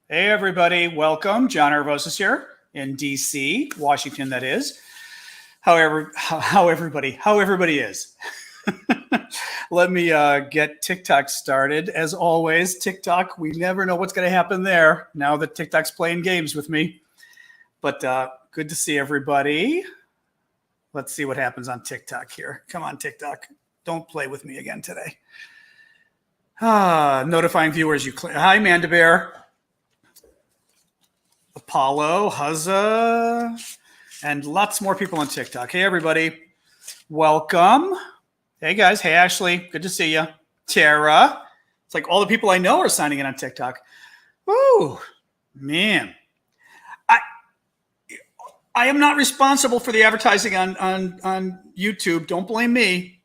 Hey, everybody. Welcome. John Arvosis here in D.C., Washington, that is. How everybody is. Let me get TikTok started. As always, TikTok, we never know what's going to happen there now that TikTok's playing games with me. But good to see everybody. Let's see what happens on TikTok here. Come on, TikTok. Don't play with me again today. Notifying viewers. Hi, Manda Bear. Apollo, Huzza, and lots more people on TikTok. Hey, everybody. Welcome. Hey, guys. Hey, Ashley. Good to see you. Tara. It's like all the people I know are signing in on TikTok. Woo, man. I am not responsible for the advertising on YouTube. Don't blame me.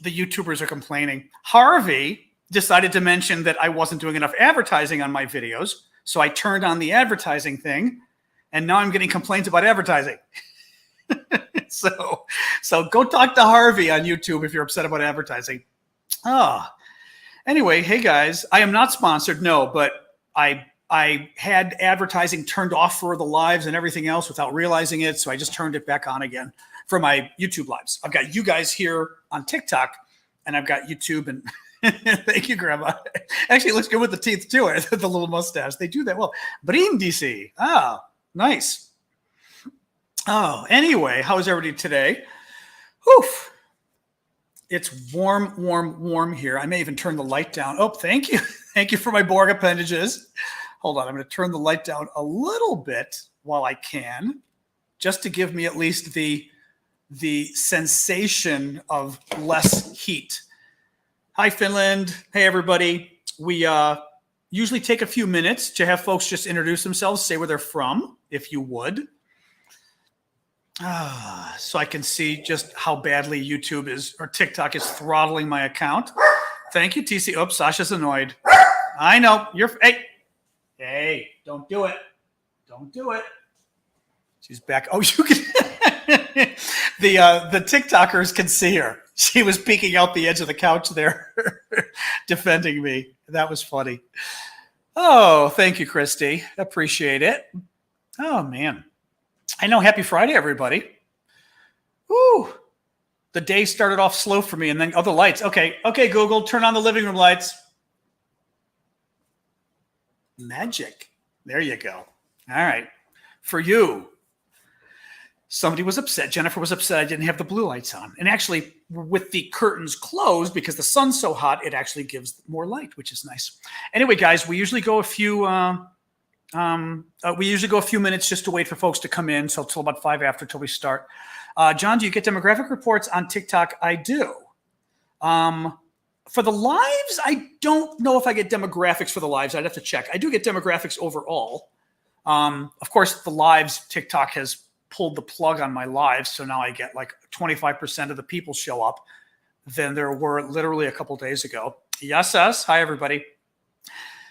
The YouTubers are complaining. Harvey decided to mention that I wasn't doing enough advertising on my videos. So I turned on the advertising thing, and now I'm getting complaints about advertising. So go talk to Harvey on YouTube if you're upset about advertising. Anyway, hey guys, I am not sponsored, no, but I had advertising turned off for the lives and everything else without realizing it, so I just turned it back on again for my YouTube lives. I've got you guys here on TikTok, and I've got YouTube and thank you, Grandma. Actually, it looks good with the teeth, too. The little mustache. They do that well. DC. Oh, nice. Oh, anyway, how is everybody today? Oof. It's warm here. I may even turn the light down. Oh, thank you. Thank you for my Borg appendages. Hold on. I'm going to turn the light down a little bit while I can, just to give me at least the sensation of less heat. Hi, Finland. Hey, everybody. We usually take a few minutes to have folks just introduce themselves, say where they're from, if you would. So I can see just how badly YouTube or TikTok is throttling my account. Thank you, TC. Oops, Sasha's annoyed. I know. Hey, don't do it. Don't do it. She's back. Oh, you can. The TikTokers can see her. She was peeking out the edge of the couch there, defending me. That was funny. Oh, thank you, Christy. Appreciate it. Oh, man. I know. Happy Friday, everybody. Woo. The day started off slow for me, and then, the lights. Okay, Google, turn on the living room lights. Magic. There you go. All right. For you. Somebody was upset. Jennifer was upset I didn't have the blue lights on. And actually, with the curtains closed, because the sun's so hot, it actually gives more light, which is nice. Anyway, guys, we usually go a few minutes just to wait for folks to come in. So till about 5 after till we start. John, do you get demographic reports on TikTok? I do. For the lives, I don't know if I get demographics for the lives. I'd have to check. I do get demographics overall. Of course, the lives, TikTok has pulled the plug on my lives, so now I get like 25% of the people show up than there were literally a couple days ago. Yes. Hi, everybody.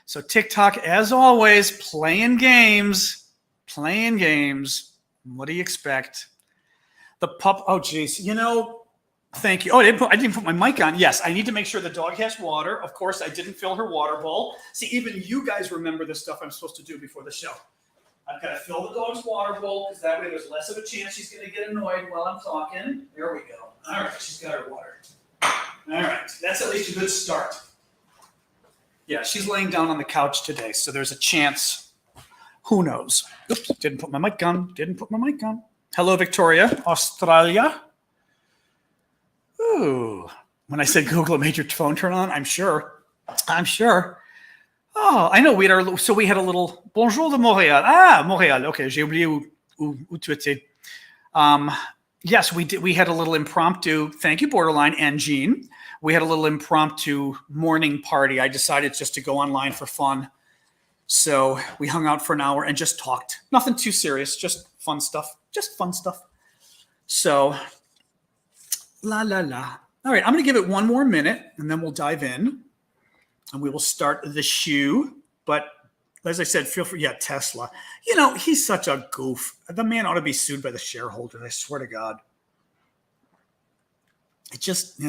So TikTok, as always, playing games. What do you expect? The pup. Oh, geez. Thank you. Oh, I didn't put my mic on. Yes, I need to make sure the dog has water. Of course, I didn't fill her water bowl. See, even you guys remember the stuff I'm supposed to do before the show. I've got to fill the dog's water bowl because that way there's less of a chance she's going to get annoyed while I'm talking. There we go. All right, she's got her water. All right, that's at least a good start. Yeah, she's laying down on the couch today, so there's a chance. Who knows? Oops, didn't put my mic on. Hello, Victoria, Australia. Ooh, when I said Google, it made your phone turn on. I'm sure. Oh, I know. We had a little bonjour de Montréal. Montréal. Okay, j'ai oublié où tu étais. Yes, we did. We had a little impromptu. Thank you, Borderline and Jean. We had a little impromptu morning party. I decided just to go online for fun, so we hung out for an hour and just talked. Nothing too serious, just fun stuff. So, la la la. All right, I'm going to give it one more minute, and then we'll dive in. And we will start the shoe. But as I said, feel free. Yeah, Tesla. He's such a goof. The man ought to be sued by the shareholders. I swear to God. It just,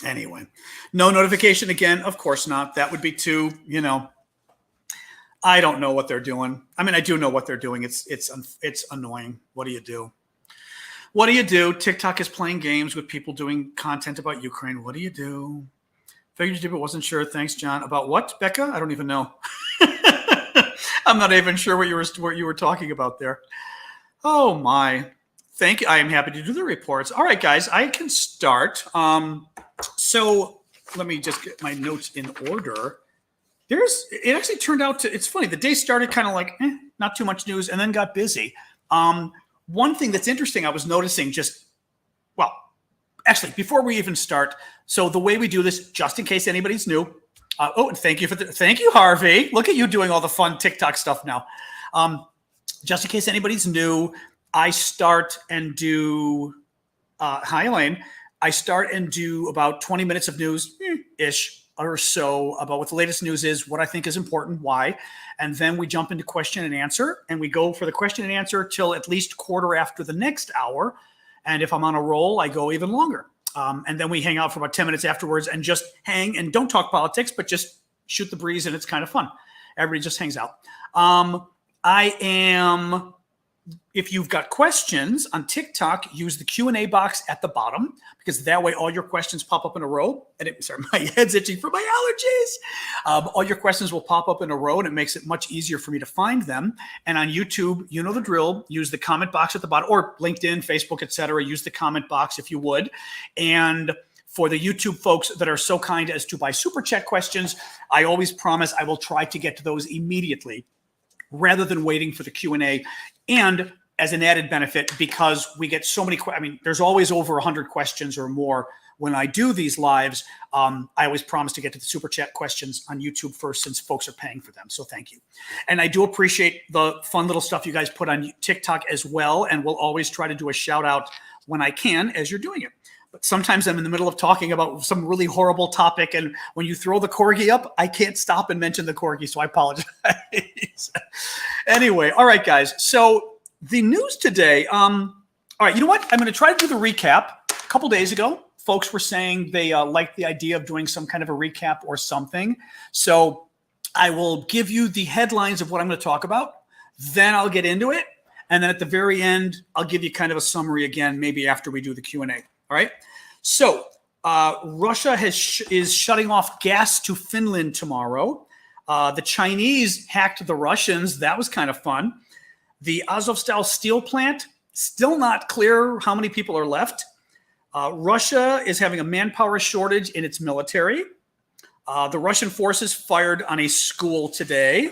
anyway. No notification again. Of course not. That would be too, I don't know what they're doing. I mean, I do know what they're doing. It's annoying. What do you do? What do you do? TikTok is playing games with people doing content about Ukraine. What do you do? Figured you did, but wasn't sure. Thanks, John. About what, Becca? I don't even know. I'm not even sure what you were talking about there. Oh my! Thank you. I am happy to do the reports. All right, guys, I can start. So let me just get my notes in order. It actually turned out to. It's funny. The day started kind of like not too much news, and then got busy. One thing that's interesting, I was noticing actually, before we even start, so the way we do this, just in case anybody's new. And thank you, Harvey. Look at you doing all the fun TikTok stuff now. Just in case anybody's new, I start and do. Hi, Elaine. I start and do about 20 minutes of news ish or so about what the latest news is, what I think is important, why, and then we jump into question and answer, and we go for the question and answer till at least quarter after the next hour. And if I'm on a roll, I go even longer. And then we hang out for about 10 minutes afterwards and just hang and don't talk politics, but just shoot the breeze, and it's kind of fun. Everybody just hangs out. If you've got questions on TikTok, use the Q&A box at the bottom, because that way all your questions pop up in a row. And my head's itching from my allergies. All your questions will pop up in a row, and it makes it much easier for me to find them. And on YouTube, you know the drill. Use the comment box at the bottom, or LinkedIn, Facebook, etc. Use the comment box if you would. And for the YouTube folks that are so kind as to buy Super Chat questions, I always promise I will try to get to those immediately, rather than waiting for the Q&A. And as an added benefit, because we get so many, there's always over 100 questions or more when I do these lives. I always promise to get to the Super Chat questions on YouTube first, since folks are paying for them. So thank you. And I do appreciate the fun little stuff you guys put on TikTok as well. And we'll always try to do a shout out when I can as you're doing it. But sometimes I'm in the middle of talking about some really horrible topic, and when you throw the corgi up, I can't stop and mention the corgi, so I apologize. Anyway, all right, guys. So the news today, all right, you know what? I'm going to try to do the recap. A couple days ago, folks were saying they liked the idea of doing some kind of a recap or something. So I will give you the headlines of what I'm going to talk about. Then I'll get into it. And then at the very end, I'll give you kind of a summary again, maybe after we do the Q&A. All right. So Russia is shutting off gas to Finland tomorrow. The Chinese hacked the Russians. That was kind of fun. The Azovstal steel plant, still not clear how many people are left. Russia is having a manpower shortage in its military. The Russian forces fired on a school today.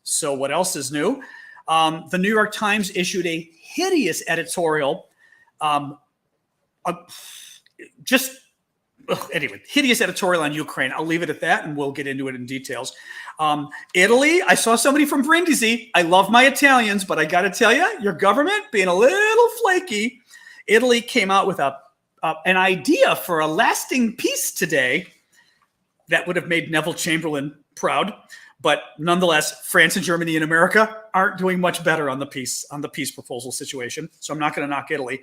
So what else is new? The New York Times issued a hideous editorial. Hideous editorial on Ukraine. I'll leave it at that, and we'll get into it in details. Italy, I saw somebody from Brindisi. I love my Italians, but I got to tell you, your government being a little flaky. Italy came out with an idea for a lasting peace today that would have made Neville Chamberlain proud. But nonetheless, France and Germany and America aren't doing much better on the peace proposal situation. So I'm not going to knock Italy.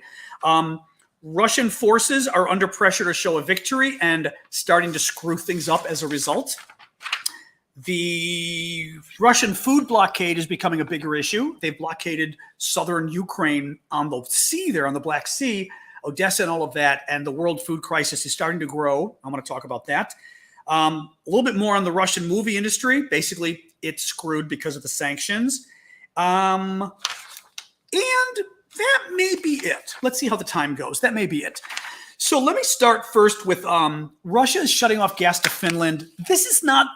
Russian forces are under pressure to show a victory and starting to screw things up as a result. The Russian food blockade is becoming a bigger issue. They've blockaded southern Ukraine on the sea there, on the Black Sea, Odessa and all of that, and the world food crisis is starting to grow. I'm going to talk about that. A little bit more on the Russian movie industry. Basically, it's screwed because of the sanctions. And that may be it. Let's see how the time goes. That may be it. So let me start first with Russia is shutting off gas to Finland. This is not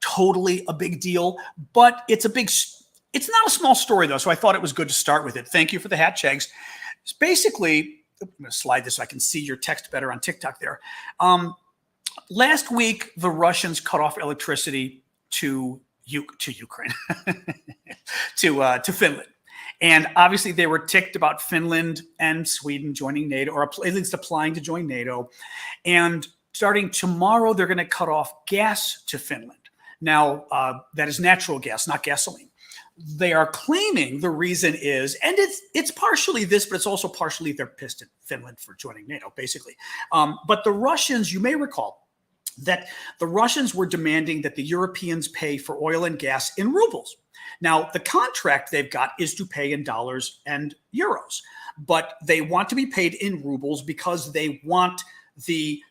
totally a big deal, but it's not a small story, though, so I thought it was good to start with it. Thank you for the hat, Chags. It's basically, I'm going to slide this so I can see your text better on TikTok there. Last week, the Russians cut off electricity to Ukraine, to Finland. And obviously, they were ticked about Finland and Sweden joining NATO, or at least applying to join NATO. And starting tomorrow, they're going to cut off gas to Finland. Now, that is natural gas, not gasoline. They are claiming the reason is, and it's partially this, but it's also partially they're pissed at Finland for joining NATO, basically. But the Russians, you may recall, that the Russians were demanding that the Europeans pay for oil and gas in rubles. Now, the contract they've got is to pay in dollars and euros, but they want to be paid in rubles because they want the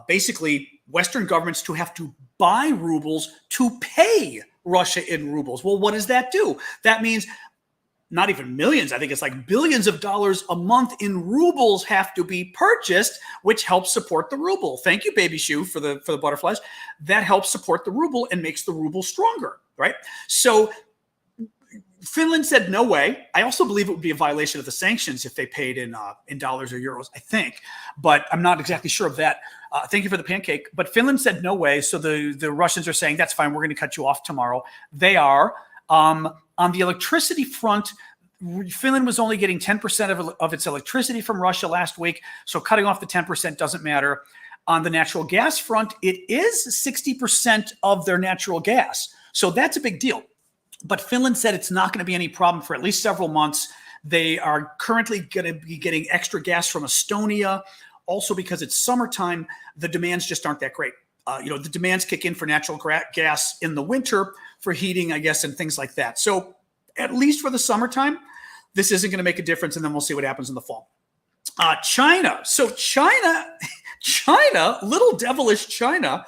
basically Western governments to have to buy rubles to pay Russia in rubles. Well, what does that do? That means not even millions, I think it's like billions of dollars a month in rubles have to be purchased, which helps support the ruble. Thank you, Baby Shoe, for the butterflies. That helps support the ruble and makes the ruble stronger, right? So Finland said no way. I also believe it would be a violation of the sanctions if they paid in dollars or euros, I think, but I'm not exactly sure of that. Thank you for the pancake. But Finland said no way. So the Russians are saying, that's fine. We're going to cut you off tomorrow. They are. On the electricity front, Finland was only getting 10% of its electricity from Russia last week. So cutting off the 10% doesn't matter. On the natural gas front, it is 60% of their natural gas. So that's a big deal. But Finland said it's not going to be any problem for at least several months. They are currently going to be getting extra gas from Estonia. Also, because it's summertime, the demands just aren't that great. The demands kick in for natural gas in the winter for heating, I guess, and things like that. So at least for the summertime, this isn't going to make a difference, and then we'll see what happens in the fall. China. So China, little devilish China,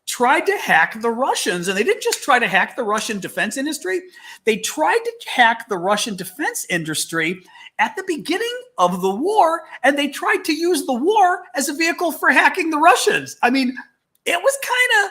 tried to hack the Russians. And they didn't just try to hack the Russian defense industry. They tried to hack the Russian defense industry at the beginning of the war, and they tried to use the war as a vehicle for hacking the Russians. I mean, it was kind of,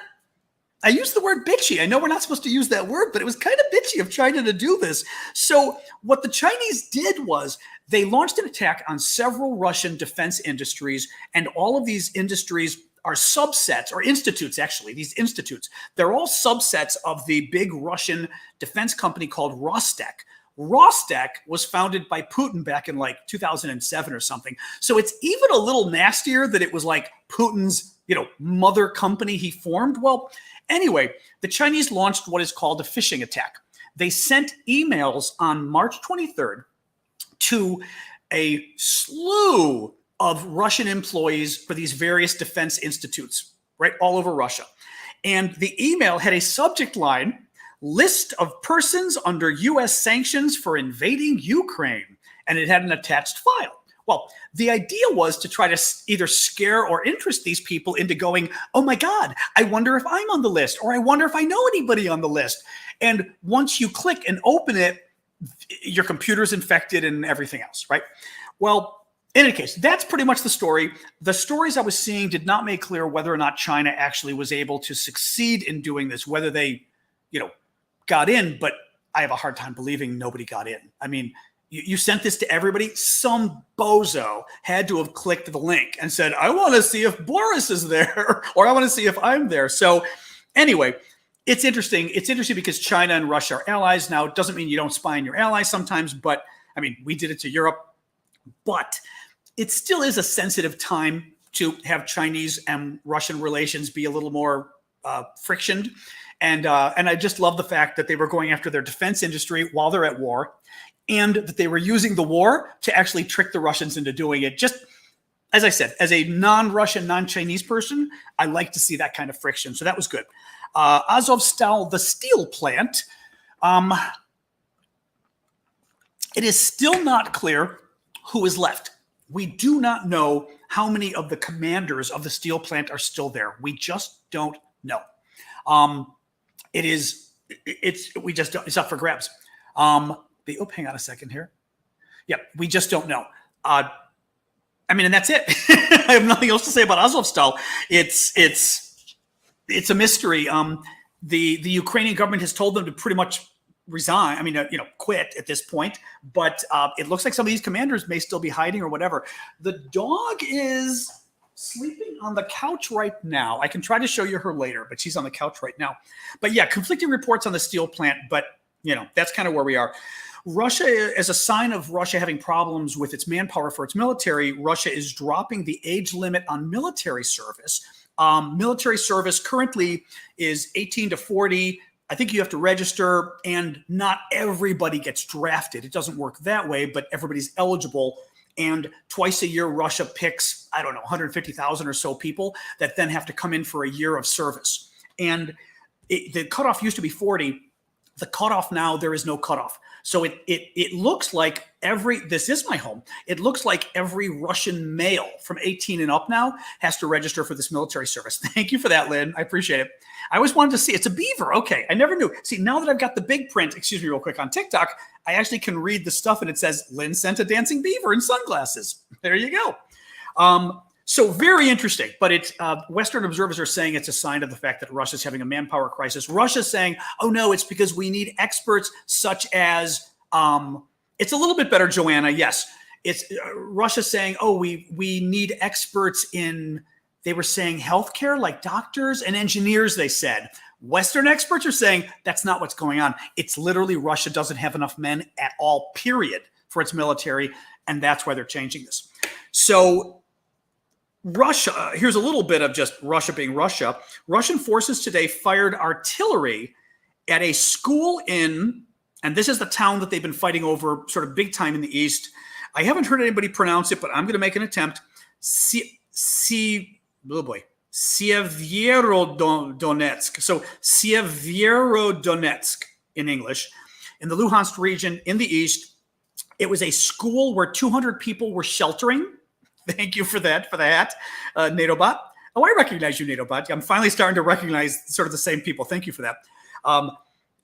I used the word bitchy. I know we're not supposed to use that word, but it was kind of bitchy of China to do this. So what the Chinese did was they launched an attack on several Russian defense industries, and all of these industries are subsets, or institutes, actually, these institutes. They're all subsets of the big Russian defense company called Rostec. Rostec was founded by Putin back in like 2007 or something. So it's even a little nastier that it was like Putin's, mother company he formed. Well, anyway, the Chinese launched what is called a phishing attack. They sent emails on March 23rd to a slew of Russian employees for these various defense institutes, right, all over Russia. And the email had a subject line, list of persons under U.S. sanctions for invading Ukraine, and it had an attached file. Well, the idea was to try to either scare or interest these people into going, oh my God, I wonder if I'm on the list, or I wonder if I know anybody on the list. And once you click and open it, your computer's infected and everything else, right? Well, in any case, that's pretty much the story. The stories I was seeing did not make clear whether or not China actually was able to succeed in doing this, whether they, got in, but I have a hard time believing nobody got in. I mean, you sent this to everybody. Some bozo had to have clicked the link and said, I want to see if Boris is there, or I want to see if I'm there. So anyway, it's interesting. It's interesting because China and Russia are allies. Now, it doesn't mean you don't spy on your allies sometimes, but I mean, we did it to Europe, but it still is a sensitive time to have Chinese and Russian relations be a little more frictioned. And I just love the fact that they were going after their defense industry while they're at war, and that they were using the war to actually trick the Russians into doing it. Just as I said, as a non-Russian, non-Chinese person, I like to see that kind of friction. So that was good. Azovstal, the steel plant. It is still not clear who is left. We do not know how many of the commanders of the steel plant are still there. We just don't know. It's up for grabs. Hang on a second here. Yeah, we just don't know. And that's it. I have nothing else to say about Azovstal. It's a mystery. The Ukrainian government has told them to pretty much resign. Quit at this point. But it looks like some of these commanders may still be hiding or whatever. The dog is sleeping on the couch right now. I can try to show you her later, but she's on the couch right now. But yeah, conflicting reports on the steel plant. But that's kind of where we are. Russia, as a sign of Russia having problems with its manpower for its military, Russia is dropping the age limit on military service. Military service currently is 18 to 40. I think you have to register, and not everybody gets drafted. It doesn't work that way, but everybody's eligible. And twice a year, Russia picks, I don't know, 150,000 or so people that then have to come in for a year of service. And the cutoff used to be 40. The cutoff now, there is no cutoff. So it looks like this is my home. It looks like every Russian male from 18 and up now has to register for this military service. Thank you for that, Lynn. I appreciate it. I always wanted to see. It's a beaver. Okay. I never knew. See, now that I've got the big print, excuse me real quick, on TikTok, I actually can read the stuff and it says, Lynn sent a dancing beaver in sunglasses. There you go. So very interesting, but it's Western observers are saying it's a sign of the fact that Russia's having a manpower crisis. Russia's saying, oh no, it's because we need experts such as, it's a little bit better, Joanna. Yes, it's Russia's saying, oh, we need experts in, they were saying healthcare, like doctors and engineers, they said. Western experts are saying that's not what's going on. It's literally Russia doesn't have enough men at all, period, for its military, and that's why they're changing this. So Russia, here's a little bit of just Russia being Russia. Russian forces today fired artillery at a school in, and this is the town that they've been fighting over sort of big time in the east. I haven't heard anybody pronounce it, but I'm going to make an attempt. Sievierodonetsk. So Sievierodonetsk in English, in the Luhansk region in the east. It was a school where 200 people were sheltering. Thank you for that, NATO bot. Oh, I recognize you, NATO bot. I'm finally starting to recognize sort of the same people. Thank you for that.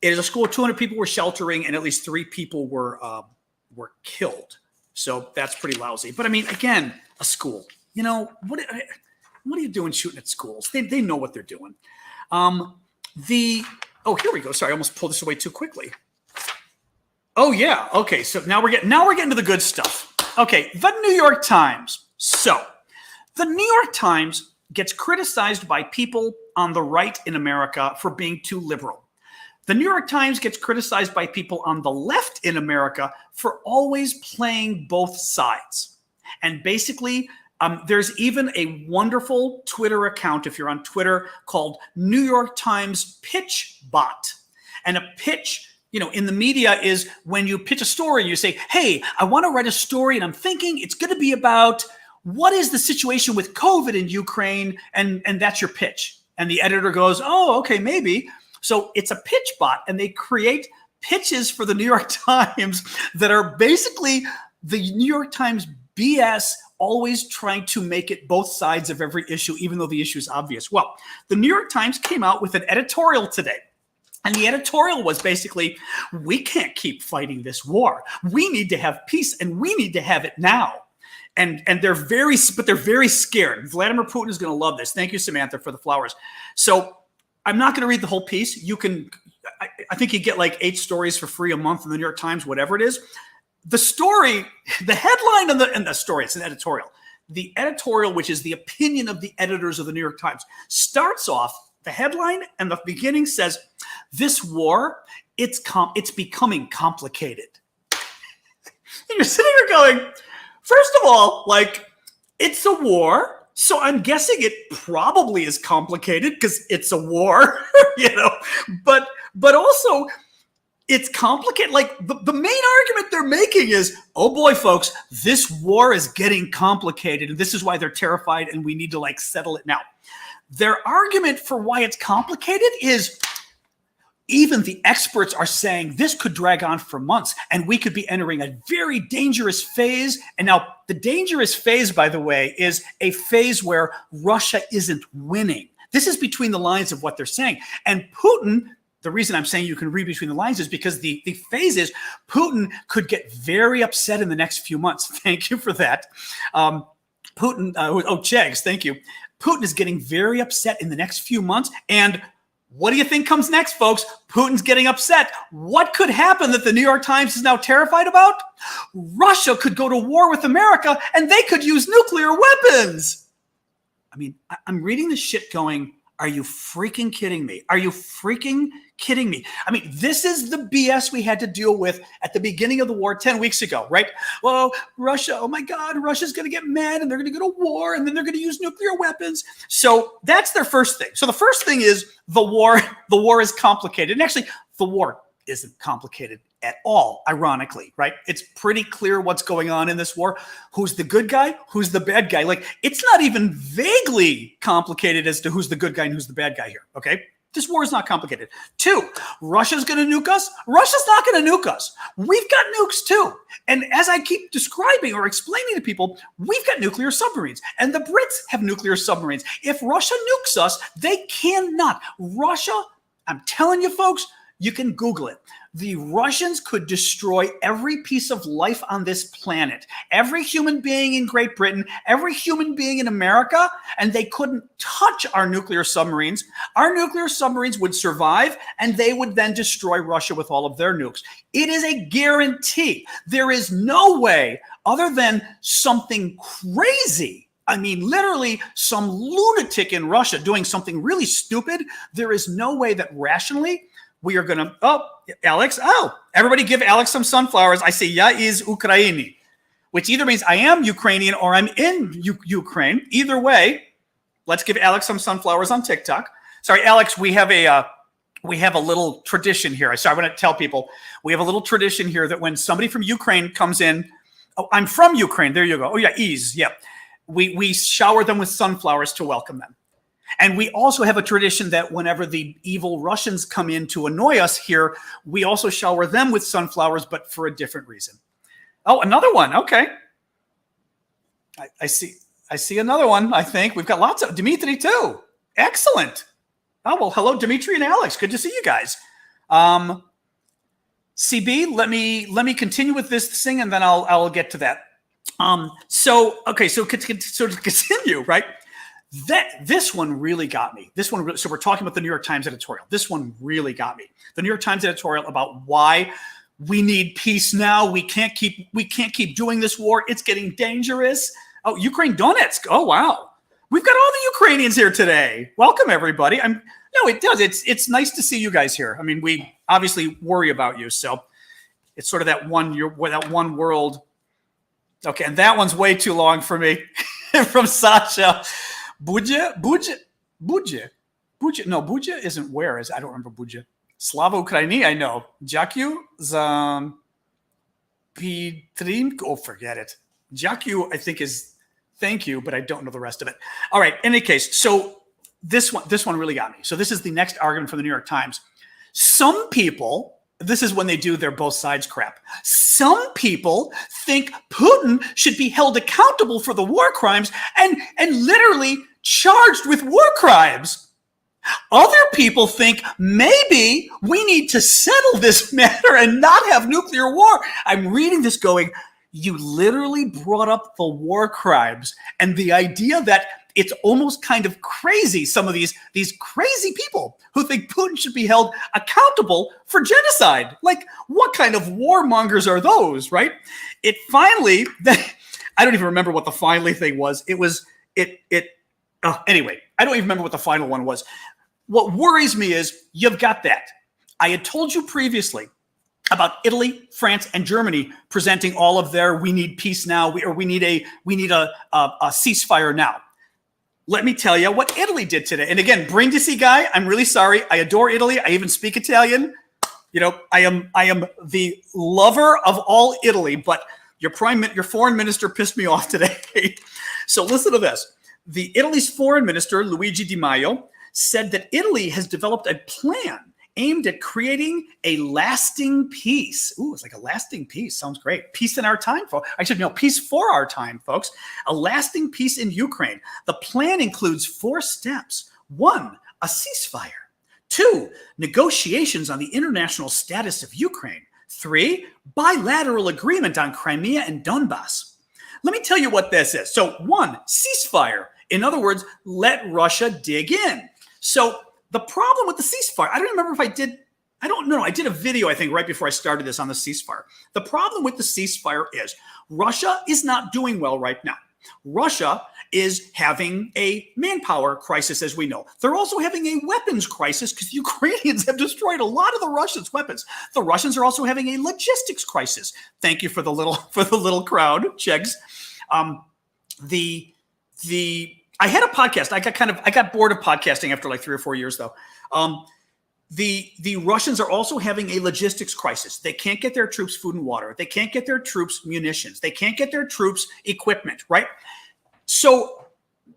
It is a school where 200 people were sheltering and at least 3 people were killed. So that's pretty lousy. But I mean, again, a school. You know, what are you doing shooting at schools? They know what they're doing. Oh, here we go. Sorry, I almost pulled this away too quickly. Oh yeah. Okay. So now we're getting to the good stuff. Okay. The New York Times. So the New York Times gets criticized by people on the right in America for being too liberal. The New York Times gets criticized by people on the left in America for always playing both sides. And basically, there's even a wonderful Twitter account, if you're on Twitter, called New York Times Pitch Bot. And a pitch, you know, in the media is when you pitch a story, you say, hey, I want to write a story and I'm thinking it's going to be about what is the situation with COVID in Ukraine? And that's your pitch. And the editor goes, oh, okay, maybe. So it's a pitch bot and they create pitches for the New York Times that are basically the New York Times BS, always trying to make it both sides of every issue, even though the issue is obvious. Well, the New York Times came out with an editorial today. And the editorial was basically, we can't keep fighting this war. We need to have peace and we need to have it now. And they're very scared. Vladimir Putin is going to love this. Thank you, Samantha, for the flowers. So I'm not going to read the whole piece. You can, I think you get like 8 stories for free a month in the New York Times, whatever it is. The story, the headline and the story, it's an editorial. The editorial, which is the opinion of the editors of the New York Times, starts off, the headline and the beginning says, this war, it's becoming complicated. And you're sitting there going, first of all, like, it's a war, so I'm guessing it probably is complicated because it's a war, you know, but also it's complicated. Like the main argument they're making is, oh boy, folks, this war is getting complicated and this is why they're terrified and we need to like settle it now. Their argument for why it's complicated is even the experts are saying this could drag on for months and we could be entering a very dangerous phase. And now the dangerous phase, by the way, is a phase where Russia isn't winning. This is between the lines of what they're saying. And Putin, the reason I'm saying you can read between the lines is because the phase is Putin could get very upset in the next few months. Thank you for that. Chegs, thank you. Putin is getting very upset in the next few months. And what do you think comes next, folks? Putin's getting upset. What could happen that the New York Times is now terrified about? Russia could go to war with America and they could use nuclear weapons. I mean, I'm reading this shit going, are you freaking kidding me? Are you freaking kidding me? I mean, this is the BS we had to deal with at the beginning of the war 10 weeks ago, right? Well, Russia, oh my God, Russia's going to get mad and they're going to go to war and then they're going to use nuclear weapons. So that's their first thing. So the first thing is the war is complicated. And actually, the war, isn't complicated at all, ironically, right? It's pretty clear what's going on in this war. Who's the good guy? Who's the bad guy? Like, it's not even vaguely complicated as to who's the good guy and who's the bad guy here, okay? This war is not complicated. 2, Russia's going to nuke us. Russia's not going to nuke us. We've got nukes too. And as I keep describing or explaining to people, we've got nuclear submarines. And the Brits have nuclear submarines. If Russia nukes us, they cannot. Russia, I'm telling you folks, you can Google it. The Russians could destroy every piece of life on this planet, every human being in Great Britain, every human being in America, and they couldn't touch our nuclear submarines. Our nuclear submarines would survive, and they would then destroy Russia with all of their nukes. It is a guarantee. There is no way, other than something crazy, I mean, literally some lunatic in Russia doing something really stupid, there is no way that rationally we are going to, Alex, everybody give Alex some sunflowers. I say, ja iz Ukraini, which either means I am Ukrainian or I'm in Ukraine. Either way, let's give Alex some sunflowers on TikTok. Sorry, Alex, we have a little tradition here. So I want to tell people, we have a little tradition here that when somebody from Ukraine comes in, I'm from Ukraine. There you go. We shower them with sunflowers to welcome them. And we also have a tradition that whenever the evil Russians come in to annoy us here, we also shower them with sunflowers, but for a different reason. Oh, another one. Okay. I see another one, I think. We've got lots of Dimitri too. Excellent. Oh, well, hello, Dimitri and Alex. Good to see you guys. CB, let me continue with this thing, and then I'll get to that. So to continue, right? This one really got me. So we're talking about the New York Times editorial. This one really got me. The New York Times editorial about why we need peace now. We can't keep doing this war. It's getting dangerous. Oh, Ukraine, Donetsk. Oh, wow. We've got all the Ukrainians here today. Welcome, everybody. No, it does. It's nice to see you guys here. I mean, we obviously worry about you. So it's sort of that one world. Okay, and that one's way too long for me. From Sasha. Buja. No, Buja isn't where. I don't remember Buja. Slava Ukraini, I know. Dякую за підтримку. Oh, forget it. Dякую, I think, is thank you, but I don't know the rest of it. All right, in any case, so this one really got me. So this is the next argument from the New York Times. Some people, this is when they do their both sides crap. Some people think Putin should be held accountable for the war crimes and literally charged with war crimes. Other people think maybe we need to settle this matter and not have nuclear war. I'm reading this going, you literally brought up the war crimes and the idea that it's almost kind of crazy, some of these crazy people who think Putin should be held accountable for genocide. Like, what kind of warmongers are those, right? It finally, I don't even remember what the finally thing was. Anyway, I don't even remember what the final one was. What worries me is you've got that. I had told you previously about Italy, France, and Germany presenting all of their we need peace now, we need a ceasefire now. Let me tell you what Italy did today. And again, Brindisi guy, I'm really sorry. I adore Italy. I even speak Italian. You know, I am the lover of all Italy, but your foreign minister pissed me off today. So listen to this. Italy's foreign minister, Luigi Di Maio, said that Italy has developed a plan aimed at creating a lasting peace. Ooh, it's like a lasting peace. Sounds great. Peace in our time, folks. Peace for our time, folks. A lasting peace in Ukraine. The plan includes 4 steps. 1, a ceasefire. 2, negotiations on the international status of Ukraine. 3, bilateral agreement on Crimea and Donbass. Let me tell you what this is. So 1, ceasefire. In other words, let Russia dig in. So the problem with the ceasefire, I don't remember if I did a video, I think, right before I started this on the ceasefire. The problem with the ceasefire is Russia is not doing well right now. Russia is having a manpower crisis, as we know. They're also having a weapons crisis because the Ukrainians have destroyed a lot of the Russians' weapons. The Russians are also having a logistics crisis. Thank you for the little crowd, Chegs. I had a podcast. I got bored of podcasting after like 3 or 4 years, though. the Russians are also having a logistics crisis. They can't get their troops food and water. They can't get their troops munitions. They can't get their troops equipment, right? So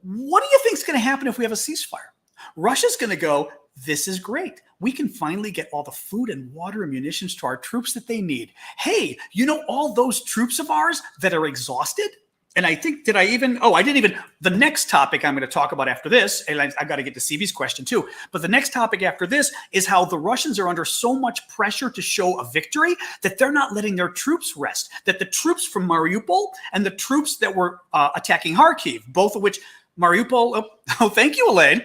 what do you think is going to happen if we have a ceasefire? Russia's going to go, this is great. We can finally get all the food and water and munitions to our troops that they need. Hey, you know all those troops of ours that are exhausted? And I think, I didn't even, the next topic I'm going to talk about after this, and I've got to get to CB's question too, but the next topic after this is how the Russians are under so much pressure to show a victory that they're not letting their troops rest, that the troops from Mariupol and the troops that were attacking Kharkiv, both of which, Mariupol, thank you, Elaine,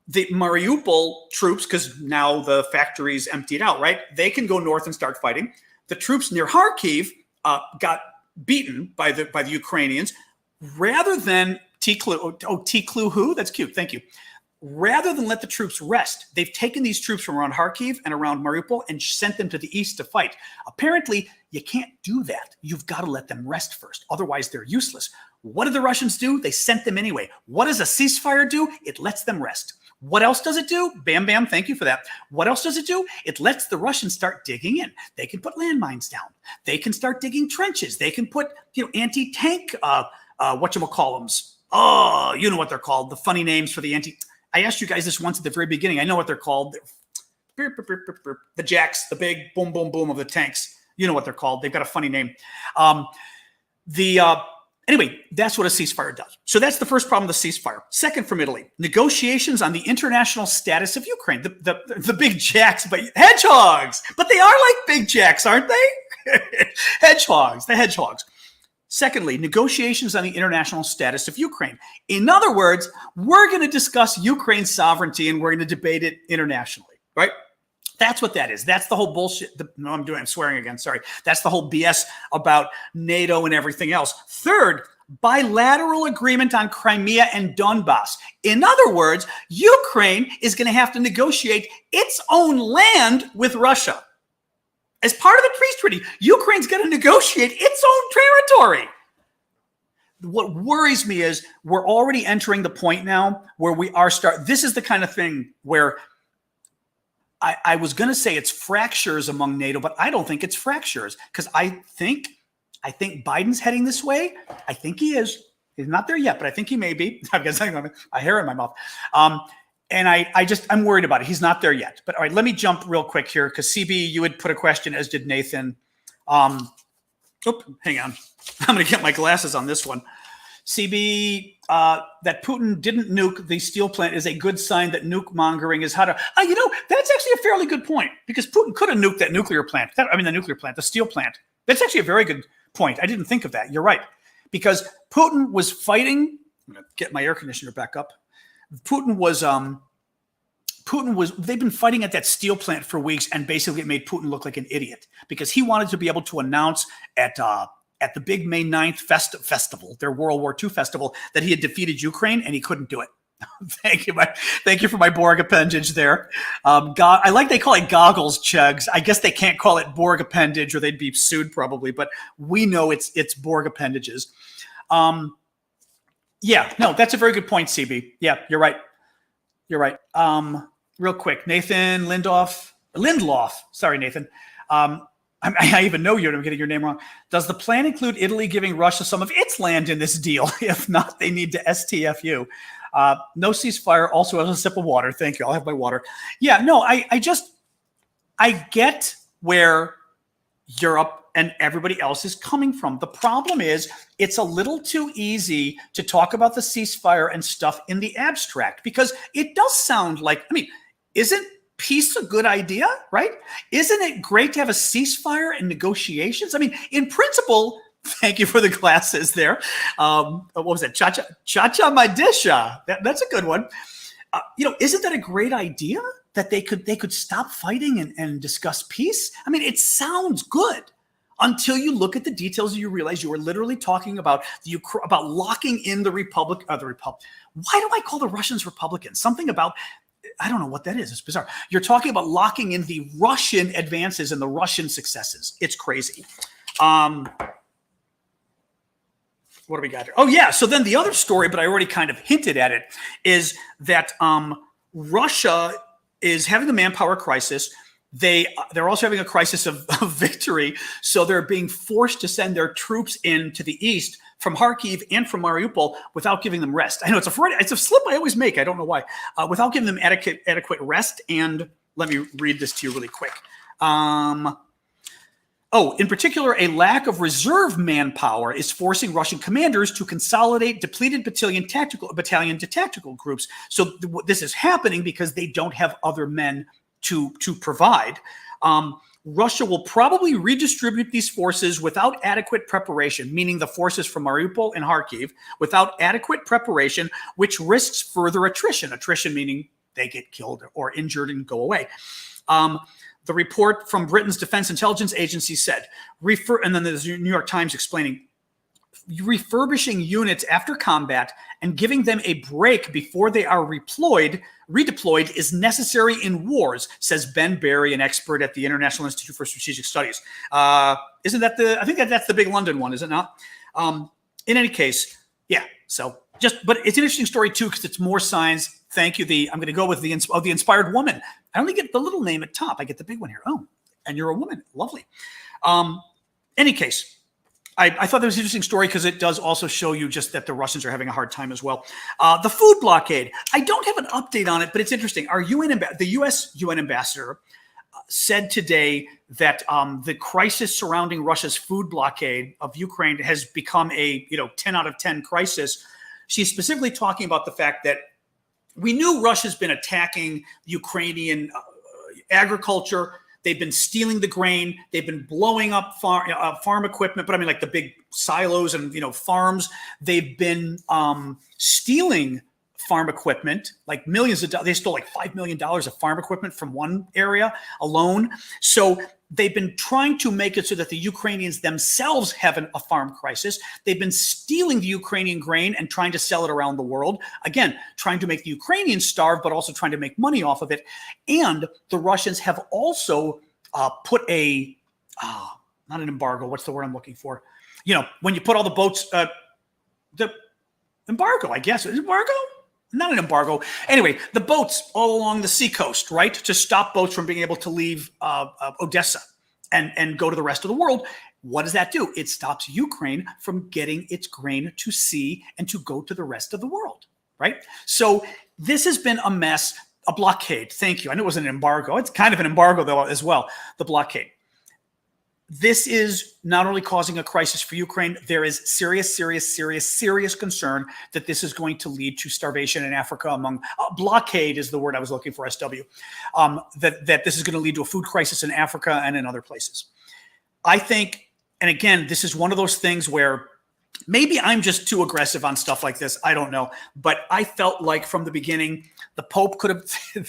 the Mariupol troops, because now the factory's emptied out, right? They can go north and start fighting. The troops near Kharkiv got beaten by the Ukrainians. Rather than Tiklu who? That's cute. Thank you. Rather than let the troops rest, they've taken these troops from around Kharkiv and around Mariupol and sent them to the east to fight. Apparently, you can't do that. You've got to let them rest first. Otherwise, they're useless. What did the Russians do? They sent them anyway. What does a ceasefire do? It lets them rest. What else does it do? Bam, bam. Thank you for that. What else does it do? It lets the Russians start digging in. They can put landmines down. They can start digging trenches. They can put, anti-tank, whatchamacallums. Oh, you know what they're called. The funny names for the I asked you guys this once at the very beginning. I know what they're called. The jacks, the big boom, boom, boom of the tanks. You know what they're called. They've got a funny name. Anyway, that's what a ceasefire does. So that's the first problem, the ceasefire. Second, from Italy, negotiations on the international status of Ukraine. The big jacks, but hedgehogs. But they are like big jacks, aren't they? Hedgehogs, the hedgehogs. Secondly, negotiations on the international status of Ukraine. In other words, we're going to discuss Ukraine's sovereignty and we're going to debate it internationally, right? That's what that is. That's the whole bullshit. I'm swearing again. Sorry. That's the whole BS about NATO and everything else. Third, bilateral agreement on Crimea and Donbass. In other words, Ukraine is going to have to negotiate its own land with Russia. As part of the peace treaty, Ukraine's going to negotiate its own territory. What worries me is we're already entering the point now where this is the kind of thing where I was going to say it's fractures among NATO, but I don't think it's fractures because I think Biden's heading this way. I think he is. He's not there yet, but I think he may be. I've got a hair in my mouth. And I'm worried about it. He's not there yet. But all right, let me jump real quick here because CB, you had put a question, as did Nathan. Hang on. I'm going to get my glasses on this one. CB, that Putin didn't nuke the steel plant is a good sign that nuke mongering is how to. That's actually a fairly good point because Putin could have nuked that nuclear plant. The steel plant. That's actually a very good point. I didn't think of that. You're right. Because Putin was fighting. I'm going to get my air conditioner back up. Putin was. They've been fighting at that steel plant for weeks, and basically it made Putin look like an idiot because he wanted to be able to announce at the big May 9th festival, their World War II festival, that he had defeated Ukraine, and he couldn't do it. Thank you for my Borg appendage there. I like they call it goggles, Chugs. I guess they can't call it Borg appendage or they'd be sued probably, but we know it's Borg appendages. That's a very good point, CB. Yeah, you're right. Real quick, Nathan Lindloff. Sorry, Nathan. I even know I'm getting your name wrong. Does the plan include Italy giving Russia some of its land in this deal? If not, they need to STFU. No ceasefire. Also has a sip of water. Thank you. I'll have my water. Yeah, no, I get where Europe and everybody else is coming from. The problem is it's a little too easy to talk about the ceasefire and stuff in the abstract because it does sound like, isn't peace a good idea, right? Isn't it great to have a ceasefire and negotiations? In principle, thank you for the glasses there. What was that? Cha-cha my disha. That's a good one. Isn't that a great idea that they could stop fighting and discuss peace? It sounds good until you look at the details and you realize you were literally talking about about locking in the Republic. Why do I call the Russians Republicans? Something about, I don't know what that is. It's bizarre. You're talking about locking in the Russian advances and the Russian successes. It's crazy. What do we got here? Oh, yeah. So then the other story, but I already kind of hinted at it, is that Russia is having the manpower crisis. They're also having a crisis of victory. So they're being forced to send their troops in to the east from Kharkiv and from Mariupol without giving them rest. I know it's a slip I always make. I don't know why. Without giving them adequate rest. And let me read this to you really quick. In particular, a lack of reserve manpower is forcing Russian commanders to consolidate depleted battalion to tactical groups. So this is happening because they don't have other men to provide. Russia will probably redistribute these forces without adequate preparation, meaning the forces from Mariupol and Kharkiv, without adequate preparation, which risks further attrition. Attrition meaning they get killed or injured and go away. The report from Britain's Defense Intelligence Agency said, and then there's the New York Times explaining, refurbishing units after combat and giving them a break before they are redeployed is necessary in wars, says Ben Barry, an expert at the International Institute for Strategic Studies. Isn't that I think that's the big London one, is it not? In any case, yeah. So but it's an interesting story too, because it's more signs. Thank you. I'm going to go with the inspired woman. I only get the little name at top. I get the big one here. Oh, and you're a woman. Lovely. Any case, I thought that was an interesting story because it does also show you just that the Russians are having a hard time as well. The food blockade. I don't have an update on it, but it's interesting. The U.S. UN ambassador said today that the crisis surrounding Russia's food blockade of Ukraine has become a 10 out of 10 crisis. She's specifically talking about the fact that we knew Russia's been attacking Ukrainian agriculture. They've been stealing the grain. They've been blowing up farm equipment, but I mean like the big silos and farms. They've been stealing farm equipment, like millions of dollars. They stole like $5 million of farm equipment from one area alone. So they've been trying to make it so that the Ukrainians themselves have a farm crisis. They've been stealing the Ukrainian grain and trying to sell it around the world. Again, trying to make the Ukrainians starve, but also trying to make money off of it. And the Russians have also put not an embargo. What's the word I'm looking for? When you put all the boats, the embargo, I guess. Embargo? Not an embargo. Anyway, the boats all along the seacoast, right? To stop boats from being able to leave Odessa and go to the rest of the world. What does that do? It stops Ukraine from getting its grain to sea and to go to the rest of the world, right? So this has been a mess, a blockade. Thank you. I knew it was an embargo. It's kind of an embargo, though, as well, the blockade. This is not only causing a crisis for Ukraine, there is serious concern that this is going to lead to starvation in Africa blockade is the word I was looking for, SW, that this is going to lead to a food crisis in Africa and in other places. I think, and again, this is one of those things where maybe I'm just too aggressive on stuff like this. I don't know. But I felt like from the beginning, the Pope could have,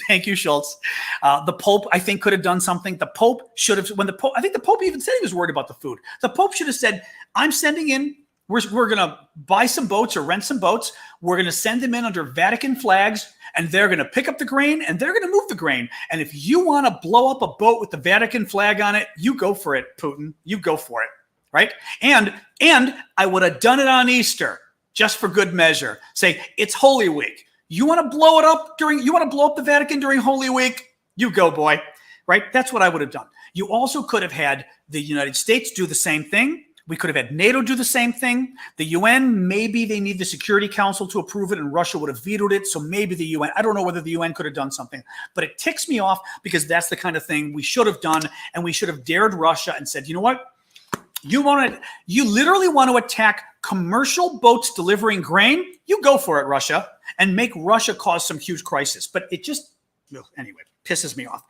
thank you, Schultz. The Pope, I think, could have done something. The Pope should have, I think the Pope even said he was worried about the food. The Pope should have said, I'm sending in, we're going to buy some boats or rent some boats. We're going to send them in under Vatican flags, and they're going to pick up the grain and they're going to move the grain. And if you want to blow up a boat with the Vatican flag on it, you go for it, Putin. You go for it. Right. And I would have done it on Easter just for good measure. Say it's Holy Week. You want to blow it up you want to blow up the Vatican during Holy Week? You go, boy. Right. That's what I would have done. You also could have had the United States do the same thing. We could have had NATO do the same thing. The UN, maybe they need the Security Council to approve it, and Russia would have vetoed it. So maybe the UN, I don't know whether the UN could have done something, but it ticks me off because that's the kind of thing we should have done. And we should have dared Russia and said, you know what? You literally want to attack commercial boats delivering grain? You go for it, Russia, and make Russia cause some huge crisis. But it just, anyway, pisses me off.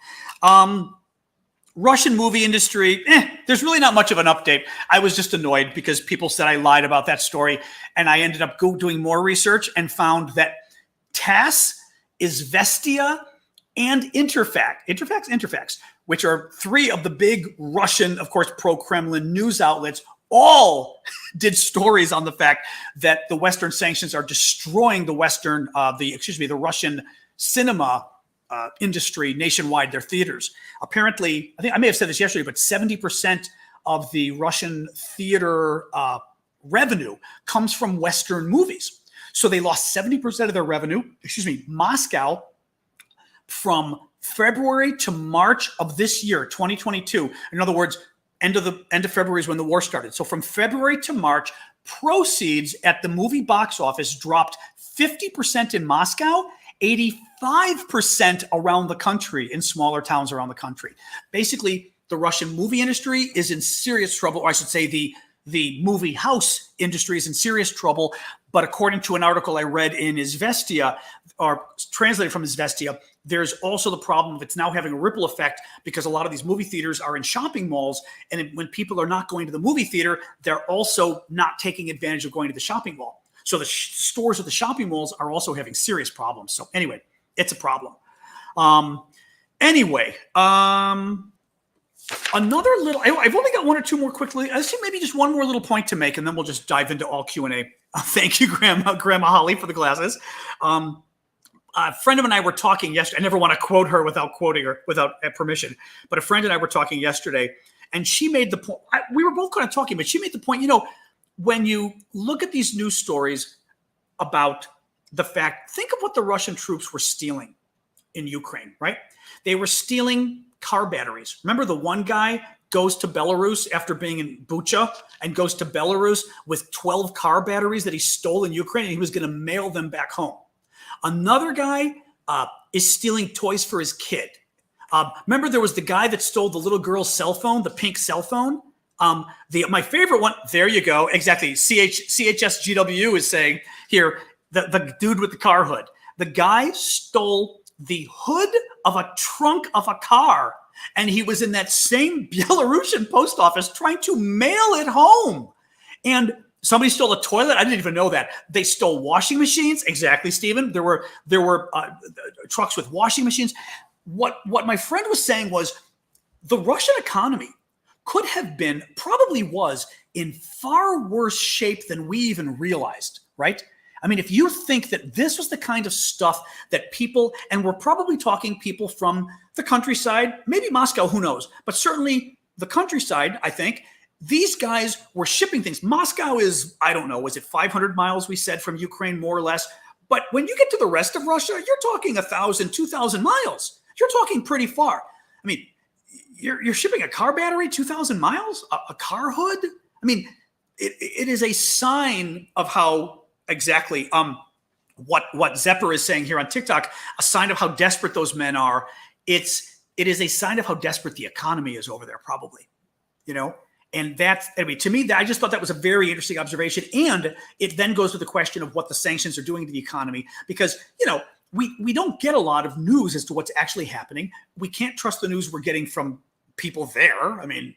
Russian movie industry, there's really not much of an update. I was just annoyed because people said I lied about that story, and I ended up doing more research and found that TASS, Izvestia, and Interfax, which are three of the big Russian, of course, pro-Kremlin news outlets, all did stories on the fact that the Western sanctions are destroying the Russian cinema industry nationwide, their theaters. Apparently, I think I may have said this yesterday, but 70% of the Russian theater revenue comes from Western movies. So they lost 70% of their revenue, Moscow, from February to March of this year, 2022. In other words, end of February is when the war started. So from February to March, proceeds at the movie box office dropped 50% in Moscow, 85% around the country in smaller towns around the country. Basically, the Russian movie industry is in serious trouble, or I should say the movie house industry is in serious trouble. But according to an article I read in Izvestia, or translated from Izvestia, there's also the problem of it's now having a ripple effect because a lot of these movie theaters are in shopping malls. And when people are not going to the movie theater, they're also not taking advantage of going to the shopping mall. So the stores at the shopping malls are also having serious problems. So anyway, it's a problem. Another little, I've only got one or two more quickly. I see maybe just one more little point to make, and then we'll just dive into all Q&A. Thank you, Grandma Holly, for the glasses. A friend of mine and I were talking yesterday. I never want to quote her without quoting her, without permission. But a friend and I were talking yesterday, and she made the point. We were both kind of talking, but she made the point, when you look at these news stories about the fact, think of what the Russian troops were stealing in Ukraine, right? They were stealing car batteries. Remember the one guy goes to Belarus after being in Bucha and goes to Belarus with 12 car batteries that he stole in Ukraine, and he was going to mail them back home. Another guy is stealing toys for his kid. Remember there was the guy that stole the little girl's cell phone, the pink cell phone? My favorite one, there you go, exactly. CHSGW is saying here, the dude with the car hood. The guy stole the hood of a trunk of a car, and he was in that same Belarusian post office trying to mail it home. And somebody stole a toilet. I didn't even know that. They stole washing machines. Exactly, Stephen. There were trucks with washing machines. What my friend was saying was the Russian economy could have been, probably was, in far worse shape than we even realized, right? I mean, if you think that this was the kind of stuff that people, and we're probably talking people from the countryside, maybe Moscow, who knows, but certainly the countryside, I think, these guys were shipping things. Moscow is, I don't know, was it 500 miles, we said, from Ukraine, more or less? But when you get to the rest of Russia, you're talking 1,000, 2,000 miles. You're talking pretty far. I mean, you're shipping a car battery 2,000 miles, a car hood. I mean, it is a sign of how exactly what Zepper is saying here on TikTok, a sign of how desperate those men are. It is a sign of how desperate the economy is over there, probably, And that's, to me, I just thought that was a very interesting observation. And it then goes to the question of what the sanctions are doing to the economy, because, we don't get a lot of news as to what's actually happening. We can't trust the news we're getting from people there. I mean,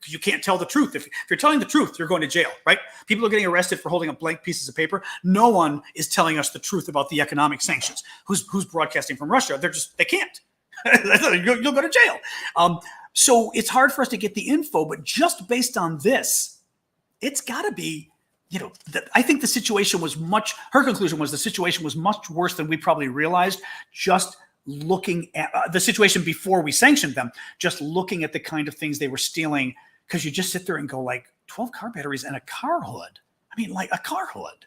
you can't tell the truth. If you're telling the truth, you're going to jail, right? People are getting arrested for holding up blank pieces of paper. No one is telling us the truth about the economic sanctions. Who's broadcasting from Russia? They can't. You'll go to jail. So it's hard for us to get the info, but just based on this, it's got to be, I think the situation was her conclusion was the situation was much worse than we probably realized, just looking at the situation before we sanctioned them, just looking at the kind of things they were stealing, because you just sit there and go, like, 12 car batteries and a car hood. I mean, like a car hood.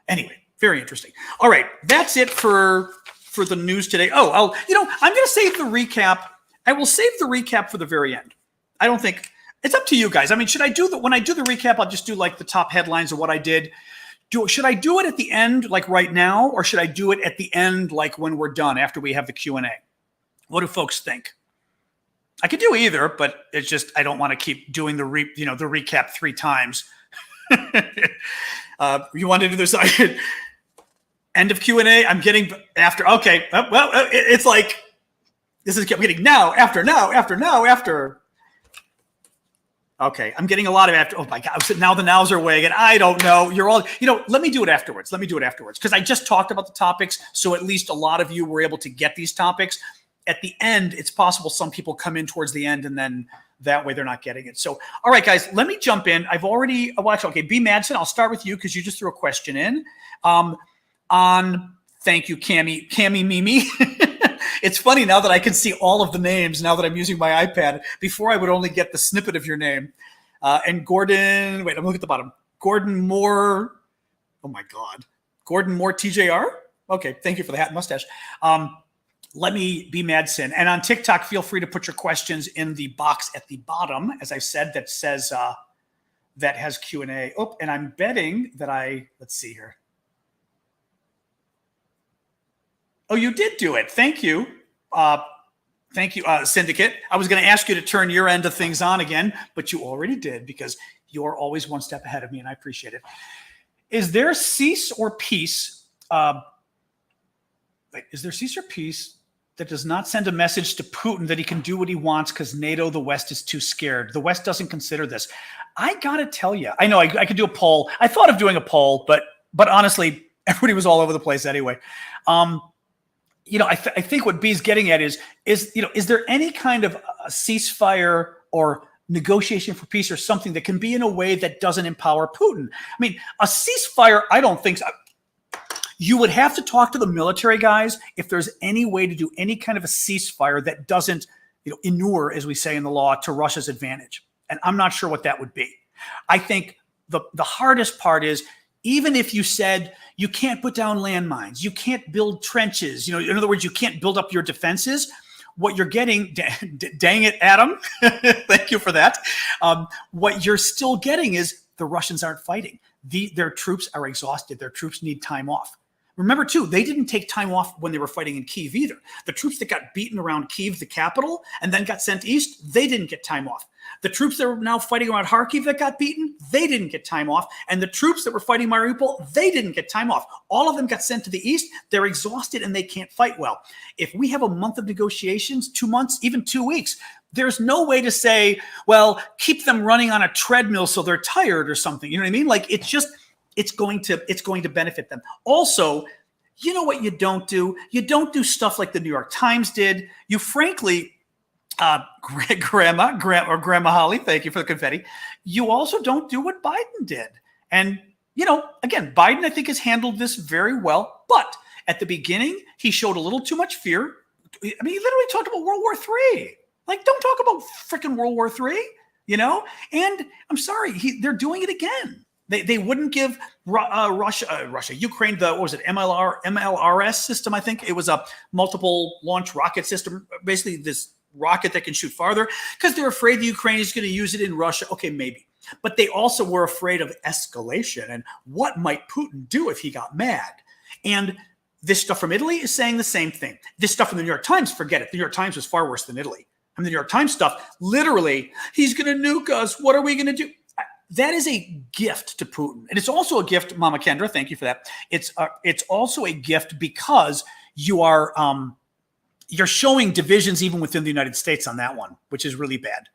Anyway, very interesting. All right, that's it for the news today. I'm going to save the recap. I will save the recap for the very end. I don't think it's up to you guys. I mean, when I do the recap, I'll just do like the top headlines of what I did. Should I do it at the end, like right now, or should I do it at the end, like when we're done, after we have the Q&A? What do folks think? I could do either, but it's just, I don't want to keep doing the recap 3 times. You want to do this? End of Q&A. I'm getting after. Okay. Well, it's like, I'm getting now, after. Okay, I'm getting a lot of after. Oh my God! Now the nows are weighing, and I don't know. You're all, Let me do it afterwards. Because I just talked about the topics, so at least a lot of you were able to get these topics. At the end, it's possible some people come in towards the end, and then that way they're not getting it. So, all right, guys, let me jump in. I've already watched. Okay, B. Madsen, I'll start with you because you just threw a question in. Thank you, Cammy Mimi. It's funny now that I can see all of the names now that I'm using my iPad. Before I would only get the snippet of your name. And Gordon, wait, I'm looking at the bottom. Gordon Moore. Oh my God. Gordon Moore TJR. Okay, thank you for the hat and mustache. let me be Madsen. And on TikTok, feel free to put your questions in the box at the bottom, as I said, that says that has Q&A. Oh, and I'm betting that let's see here. Oh, you did do it. Thank you. Thank you, Syndicate. I was going to ask you to turn your end of things on again, but you already did because you're always one step ahead of me, and I appreciate it. Is there cease or peace? Is there cease or peace that does not send a message to Putin that he can do what he wants because NATO, the West, is too scared? The West doesn't consider this. I got to tell you, I know I could do a poll. I thought of doing a poll, but honestly, everybody was all over the place anyway. I think what B's getting at is there any kind of a ceasefire or negotiation for peace or something that can be in a way that doesn't empower Putin? I mean, a ceasefire, I don't think so. You would have to talk to the military guys if there's any way to do any kind of a ceasefire that doesn't, inure, as we say in the law, to Russia's advantage. And I'm not sure what that would be. I think the hardest part is, even if you said you can't put down landmines, you can't build trenches, in other words, you can't build up your defenses, what you're getting, dang it, Adam, thank you for that. What you're still getting is the Russians aren't fighting. Their troops are exhausted. Their troops need time off. Remember, too, they didn't take time off when they were fighting in Kyiv either. The troops that got beaten around Kyiv, the capital, and then got sent east, they didn't get time off. The troops that are now fighting around Kharkiv that got beaten, they didn't get time off. And the troops that were fighting Mariupol, they didn't get time off. All of them got sent to the east. They're exhausted and they can't fight well. If we have a month of negotiations, 2 months, even 2 weeks, there's no way to say, well, keep them running on a treadmill so they're tired or something. You know what I mean? Like, it's going to benefit them. Also, you know what you don't do? You don't do stuff like the New York Times did. You frankly, Grandma Holly, thank you for the confetti. You also don't do what Biden did. And, again, Biden, I think, has handled this very well. But at the beginning, he showed a little too much fear. I mean, he literally talked about World War III. Like, don't talk about freaking World War III, And I'm sorry, they're doing it again. They wouldn't give Ukraine the, what was it, MLRS system, I think. It was a multiple launch rocket system, basically this rocket that can shoot farther, because they're afraid the Ukraine is going to use it in Russia. Okay, maybe. But they also were afraid of escalation and what might Putin do if he got mad. And this stuff from Italy is saying the same thing. This stuff from the New York Times, forget it. The New York Times was far worse than Italy. I mean, the New York Times stuff, literally, he's going to nuke us. What are we going to do? That is a gift to Putin. And it's also a gift, Mama Kendra, thank you for that. It's also a gift because you are you're showing divisions even within the United States on that one, which is really bad.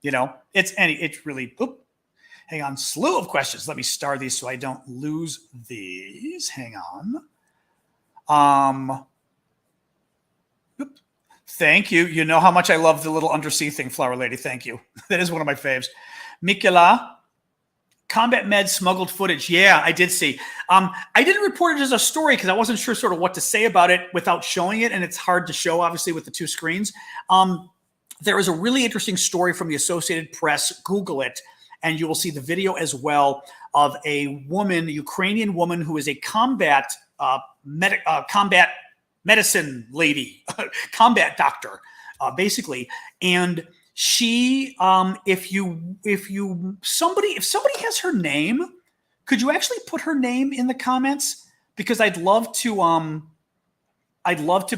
It's really, hang on, slew of questions. Let me star these so I don't lose these. Hang on. Thank you. You know how much I love the little undersea thing, Flower Lady. Thank you. That is one of my faves. Mikela. Combat Med smuggled footage. Yeah, I did see. I didn't report it as a story because I wasn't sure sort of what to say about it without showing it. And it's hard to show, obviously, with the two screens. There is a really interesting story from the Associated Press. Google it, and you will see the video as well of a woman, a Ukrainian woman, who is a combat medicine lady, combat doctor, basically. And she, if somebody has her name, could you actually put her name in the comments? Because I'd love to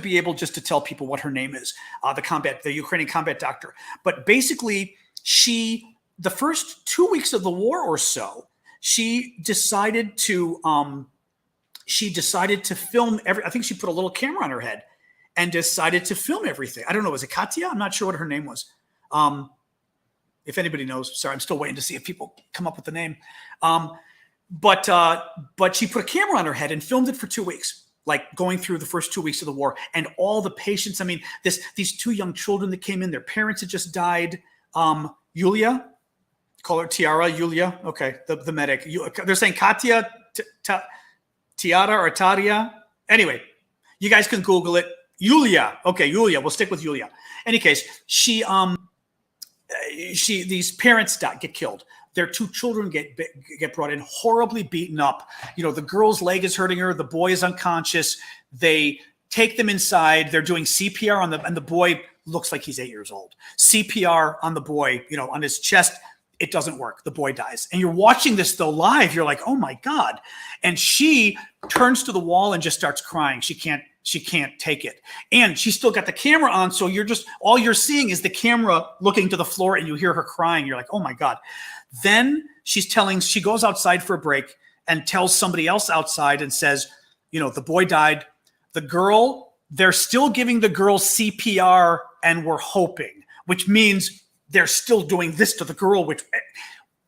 be able just to tell people what her name is, the Ukrainian combat doctor. But basically, the first 2 weeks of the war or so, she decided to film I think she put a little camera on her head and decided to film everything. I don't know, was it Katya? I'm not sure what her name was. If anybody knows, sorry, I'm still waiting to see if people come up with the name. But she put a camera on her head and filmed it for 2 weeks, like going through the first 2 weeks of the war and all the patients. I mean, these two young children that came in, their parents had just died. Yulia, call her Tiara, Yulia. Okay, the medic. They're saying Katya, Tiara or Taria. Anyway, you guys can Google it. Yulia. Okay, Yulia. We'll stick with Yulia. Any case, these parents get killed. Their two children get brought in, horribly beaten up. The girl's leg is hurting her. The boy is unconscious. They take them inside. They're doing CPR on and the boy looks like he's 8 years old. CPR on the boy, on his chest. It doesn't work. The boy dies. And you're watching this though live. You're like, oh my God. And she turns to the wall and just starts crying. She can't take it. And she's still got the camera on. So all you're seeing is the camera looking to the floor and you hear her crying. You're like, oh my God. Then she goes outside for a break and tells somebody else outside and says, the boy died. The girl, they're still giving the girl CPR and we're hoping, which means they're still doing this to the girl, which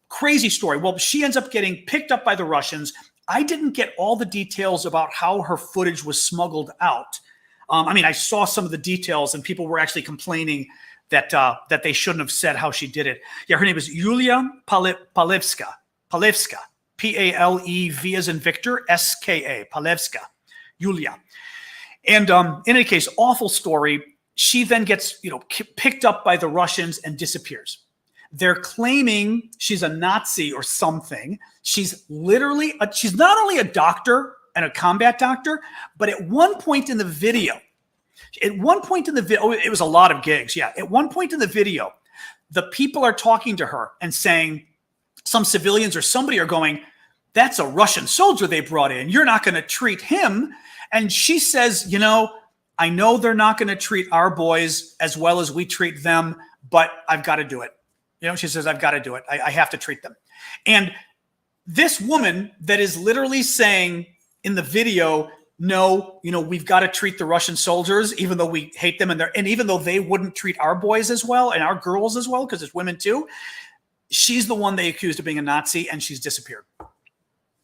crazy story. Well, she ends up getting picked up by the Russians. I didn't get all the details about how her footage was smuggled out. I saw some of the details and people were actually complaining that they shouldn't have said how she did it. Yeah, her name is Yulia Palevska, P-A-L-E-V as in Victor, S-K-A, Palevska, Yulia. And in any case, awful story. She then gets, picked up by the Russians and disappears. They're claiming she's a Nazi or something. She's she's not only a doctor and a combat doctor, but at one point in the video, it was a lot of gigs. Yeah. At one point in the video, the people are talking to her and saying, some civilians or somebody are going, that's a Russian soldier they brought in. You're not going to treat him. And she says, I know they're not going to treat our boys as well as we treat them, but I've got to do it. She says, I've got to do it. I have to treat them. And this woman that is literally saying in the video, no, we've got to treat the Russian soldiers, even though we hate them. And even though they wouldn't treat our boys as well and our girls as well, because it's women too. She's the one they accused of being a Nazi and she's disappeared.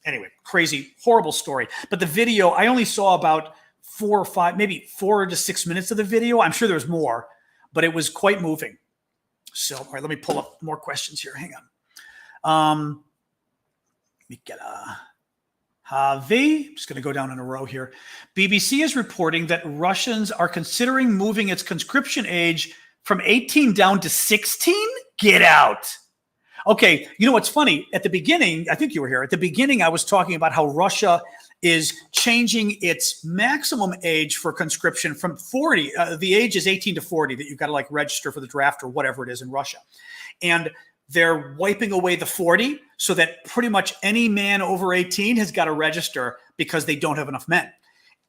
Anyway, crazy, horrible story. But the video, I only saw about 4 or 5, maybe 4 to 6 minutes of the video. I'm sure there's more, but it was quite moving. So, all right, let me pull up more questions here. Hang on. Let me get Harvey. I'm just going to go down in a row here. BBC is reporting that Russians are considering moving its conscription age from 18 down to 16. Get out. Okay, what's funny? At the beginning, I think you were here. At the beginning, I was talking about how Russia is changing its maximum age for conscription from 40. The age is 18 to 40 that you've got to register for the draft or whatever it is in Russia. And they're wiping away the 40 so that pretty much any man over 18 has got to register because they don't have enough men.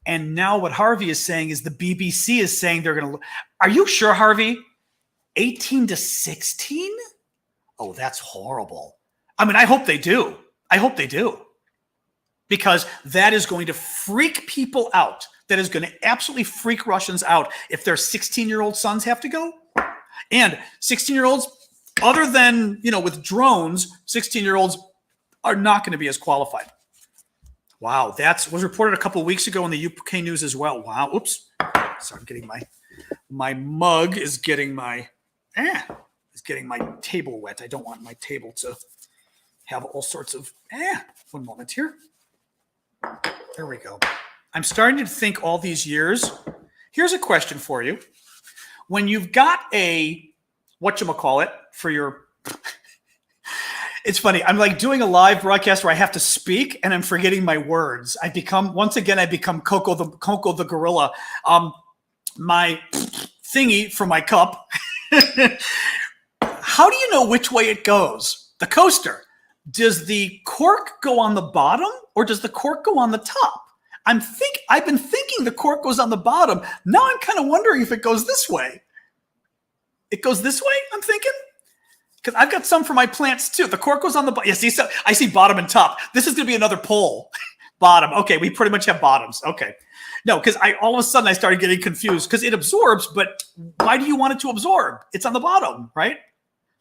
And now what Harvey is saying is the BBC is saying they're going to. Are you sure, Harvey? 18 to 16? Oh, that's horrible. I hope they do. I hope they do. Because that is going to freak people out. That is going to absolutely freak Russians out if their 16-year-old sons have to go. And 16-year-olds, other than, with drones, 16-year-olds are not going to be as qualified. Wow, that was reported a couple of weeks ago in the UK news as well. Wow, oops. Sorry, I'm getting my mug is getting my table wet. I don't want my table to have all sorts of, one moment here. There we go. I'm starting to think all these years. Here's a question for you. When you've got a, whatchamacallit for your, it's funny. I'm doing a live broadcast where I have to speak and I'm forgetting my words. I become Coco the gorilla. My thingy for my cup. How do you know which way it goes? The coaster. Does the cork go on the bottom or does the cork go on the top? I've been thinking the cork goes on the bottom. Now I'm kind of wondering if it goes this way. It goes this way, I'm thinking? Because I've got some for my plants too. The cork goes on the bottom. Yeah, see, so I see bottom and top. This is going to be another poll. Bottom. Okay, we pretty much have bottoms. Okay. No, because all of a sudden I started getting confused because it absorbs, but why do you want it to absorb? It's on the bottom, right?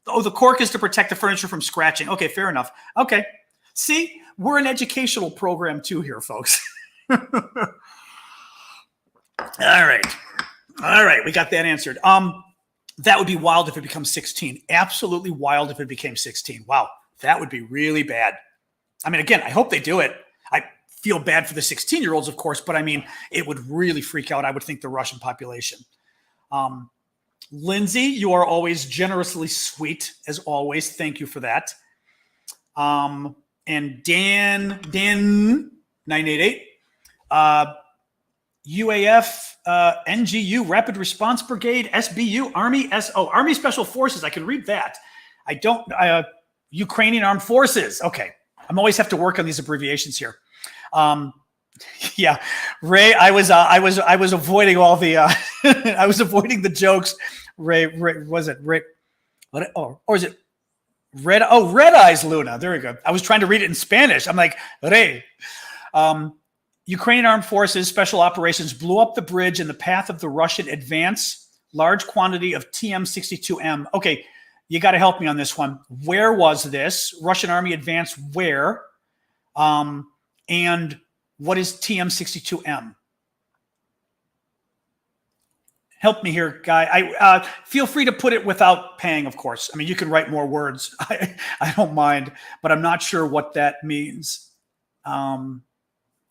Oh, the cork is to protect the furniture from scratching. Okay, fair enough. Okay. See, we're an educational program too here, folks. All right. We got that answered. That would be wild if it becomes 16. Absolutely wild if it became 16. Wow. That would be really bad. Again, I hope they do it. I feel bad for the 16-year-olds, of course, but it would really freak out, I would think, the Russian population. Lindsay, you are always generously sweet, as always. Thank you for that. And Dan 988, UAF, NGU, Rapid Response Brigade, SBU, Army, Army Special Forces. I can read that. I don't, Ukrainian Armed Forces. Okay. I'm always have to work on these abbreviations here. Yeah, Ray, I was avoiding all the, I was avoiding the jokes. Ray, was it Ray? What? Oh, or is it Red? Oh, Red Eyes Luna. There we go. I was trying to read it in Spanish. I'm like, Ray. Ukrainian Armed Forces Special Operations blew up the bridge in the path of the Russian advance. Large quantity of TM-62M. Okay, you got to help me on this one. Where was this? Russian Army advance where? And what is TM-62M? Help me here, guy. I feel free to put it without paying, of course. I mean, you can write more words. I don't mind, but I'm not sure what that means.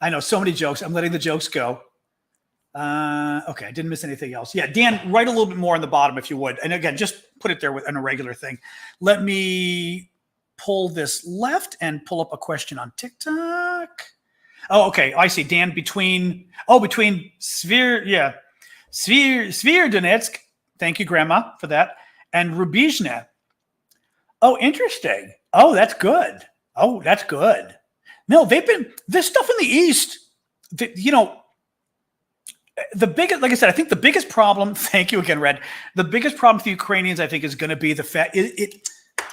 I know so many jokes. I'm letting the jokes go. Okay, I didn't miss anything else. Yeah, Dan, write a little bit more on the bottom if you would. And again, just put it there with an irregular thing. Let me pull this left and pull up a question on TikTok. Oh, okay. I see. Dan, between Sverdlovsk. Thank you, Grandma, for that. And Rubizhne. Oh, interesting. Oh, that's good. Oh, that's good. No, this stuff in the East, the biggest, like I said, I think the biggest problem, thank you again, Red, the biggest problem for the Ukrainians, I think, is going to be the fact,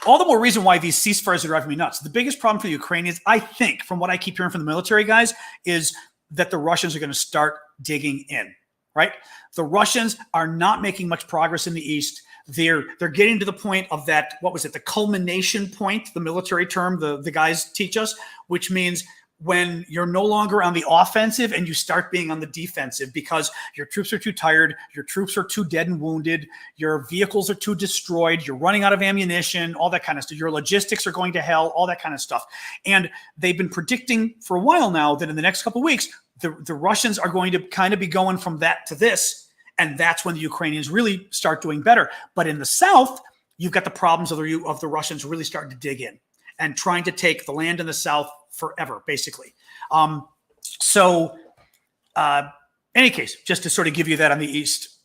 all the more reason why these ceasefires are driving me nuts. The biggest problem for the Ukrainians, I think, from what I keep hearing from the military guys, is that the Russians are going to start digging in, right? The Russians are not making much progress in the East. They're getting to the point of that, what was it, the culmination point, the military term the guys teach us, which means when you're no longer on the offensive and you start being on the defensive because your troops are too tired, your troops are too dead and wounded, your vehicles are too destroyed, you're running out of ammunition, all that kind of stuff. Your logistics are going to hell, all that kind of stuff. And they've been predicting for a while now that in the next couple of weeks, the Russians are going to kind of be going from that to this. And that's when the Ukrainians really start doing better. But in the South, you've got the problems of the Russians really starting to dig in and trying to take the land in the South forever, basically. Any case, just to sort of give you that on the East.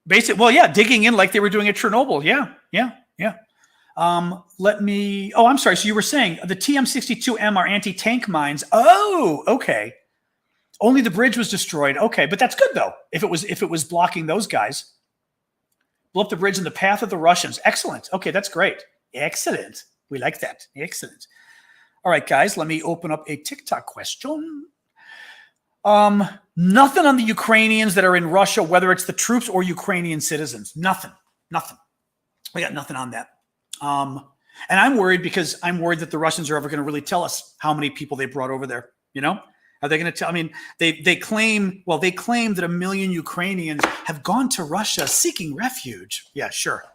Digging in like they were doing at Chernobyl. Yeah. I'm sorry. So you were saying the TM-62M are anti-tank mines. Oh, okay. Only the bridge was destroyed. Okay, but that's good though. If it was blocking those guys, blow up the bridge in the path of the Russians. Excellent. Okay, that's great. Excellent. We like that. Excellent. All right, guys, let me open up a TikTok question. Nothing on the Ukrainians that are in Russia, whether it's the troops or Ukrainian citizens. Nothing. We got nothing on that. And I'm worried because I'm worried that the Russians are ever going to really tell us how many people they brought over there. Are they going to tell? I mean, they claim that 1 million Ukrainians have gone to Russia seeking refuge. Yeah, sure.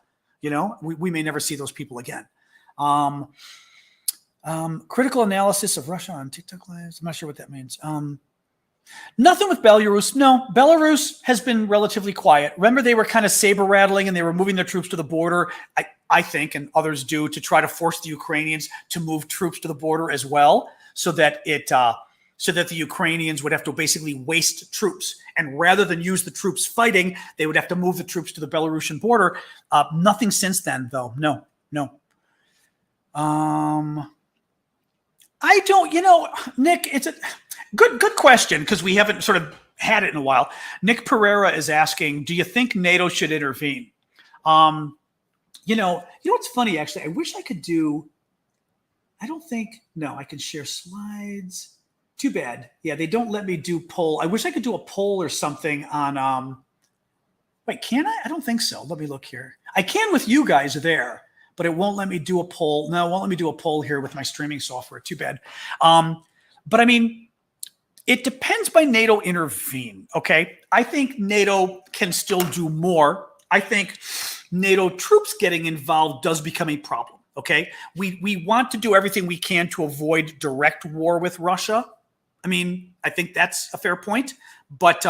We may never see those people again. Critical analysis of Russia on TikTok lives. I'm not sure what that means. Nothing with Belarus. No, Belarus has been relatively quiet. Remember, they were kind of saber rattling and they were moving their troops to the border. I think, and others do, to try to force the Ukrainians to move troops to the border as well, so that the Ukrainians would have to basically waste troops. And rather than use the troops fighting, they would have to move the troops to the Belarusian border. Nothing since then, though. No. I don't, Nick, it's a good question because we haven't sort of had it in a while. Nick Pereira is asking, do you think NATO should intervene? What's funny, actually? I wish I could I can share slides. Too bad. Yeah, they don't let me do poll. I wish I could do a poll or something on, wait, can I? I don't think so. Let me look here. I can with you guys there, but it won't let me do a poll. No, it won't let me do a poll here with my streaming software. Too bad. But I mean, it depends by NATO intervene, okay? I think NATO can still do more. I think NATO troops getting involved does become a problem, okay? We want to do everything we can to avoid direct war with Russia. I mean, I think that's a fair point, but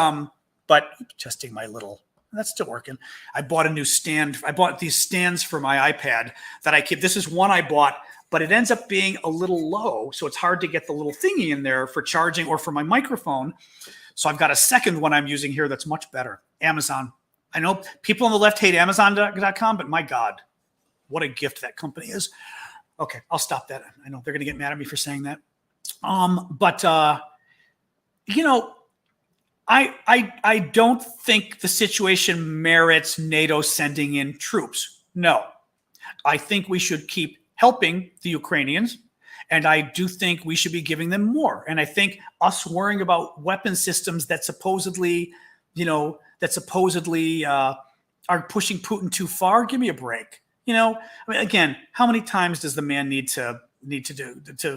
testing my little That's still working. I bought a new stand. I bought these stands for my iPad that I keep. This is one I bought, but it ends up being a little low. So it's hard to get the little thingy in there for charging or for my microphone. So I've got a second one I'm using here that's much better. Amazon. I know people on the left hate Amazon.com, but my God, what a gift that company is. Okay, I'll stop that. I know they're going to get mad at me for saying that. I don't think the situation merits NATO sending in troops. No, I think we should keep helping the Ukrainians, and I do think we should be giving them more. And I think us worrying about weapon systems that supposedly, are pushing Putin too far. Give me a break. Again, how many times does the man need to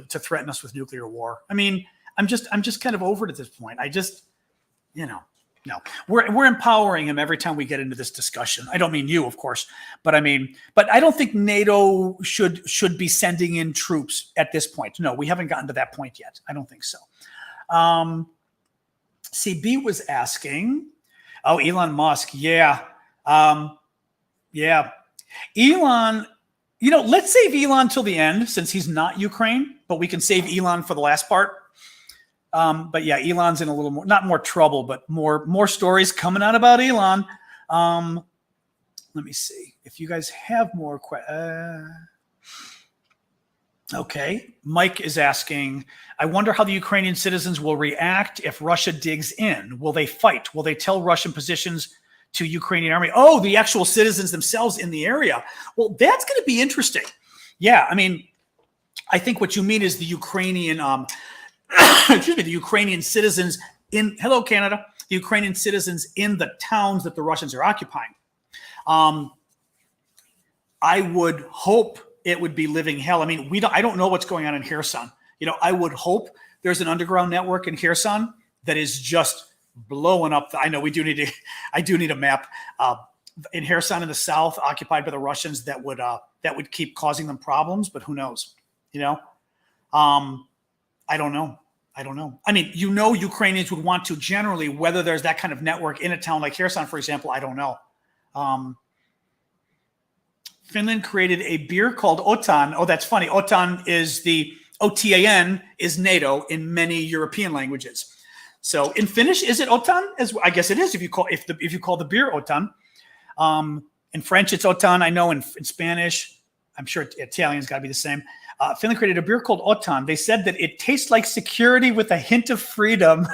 threaten us with nuclear war? I mean, I'm just kind of over it at this point. No, we're empowering him every time we get into this discussion. I don't mean you, of course, but I don't think NATO should be sending in troops at this point. No, we haven't gotten to that point yet. I don't think so. CB was asking, Elon Musk. Yeah. Elon, let's save Elon till the end since he's not Ukraine, but we can save Elon for the last part. But yeah, Elon's in a little more, not more trouble, but more stories coming out about Elon. Let me see if you guys have more questions. Okay. Mike is asking, I wonder how the Ukrainian citizens will react if Russia digs in. Will they fight? Will they tell Russian positions to Ukrainian army? Oh, the actual citizens themselves in the area. Well, that's going to be interesting. Yeah. I think what you mean is the Ukrainian, the Ukrainian citizens hello, Canada, the Ukrainian citizens in the towns that the Russians are occupying. I would hope it would be living hell. I don't know what's going on in Kherson. I would hope there's an underground network in Kherson that is just blowing up. I know I do need a map in Kherson in the south, occupied by the Russians, that would keep causing them problems. But who knows? I don't know. Ukrainians would want to generally, whether there's that kind of network in a town like Kherson, for example. I don't know. Finland created a beer called Otan. Oh, that's funny. Otan is OTAN is NATO in many European languages. So in Finnish, is it Otan? I guess it is if you call the beer Otan. In French, it's Otan. I know in Spanish, I'm sure Italian's got to be the same. Finland created a beer called Otan. They said that it tastes like security with a hint of freedom.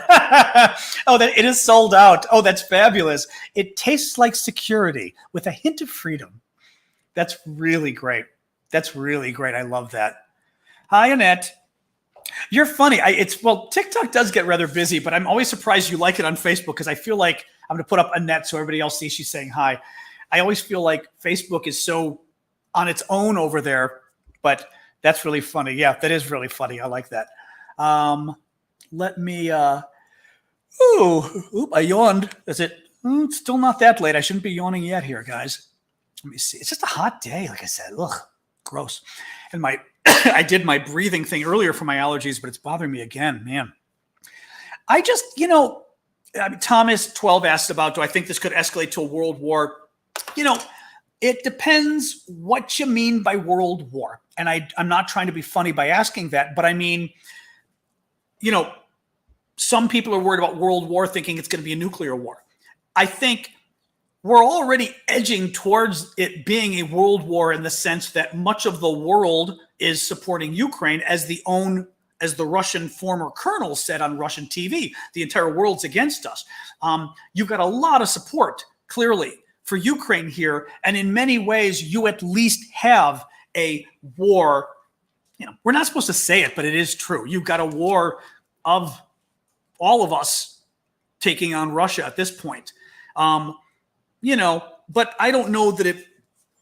Oh, that it is sold out. Oh, that's fabulous. It tastes like security with a hint of freedom. That's really great. I love that. Hi, Annette. You're funny. TikTok does get rather busy, but I'm always surprised you like it on Facebook because I feel like I'm going to put up Annette so everybody else sees she's saying hi. I always feel like Facebook is so on its own over there, but that's really funny. Yeah, that is really funny. I like that. Let me, I yawned. Is it? It's still not that late. I shouldn't be yawning yet here, guys. Let me see. It's just a hot day. Like I said, gross. And I did my breathing thing earlier for my allergies, but it's bothering me again, man. I just, Thomas 12 asked about, do I think this could escalate to a world war? It depends what you mean by world war. And I'm not trying to be funny by asking that, but some people are worried about world war thinking it's going to be a nuclear war. I think we're already edging towards it being a world war in the sense that much of the world is supporting Ukraine as the Russian former colonel said on Russian TV, the entire world's against us. You've got a lot of support, clearly, for Ukraine here. And in many ways, you at least have a war. We're not supposed to say it, but it is true. You've got a war of all of us taking on Russia at this point. But I don't know that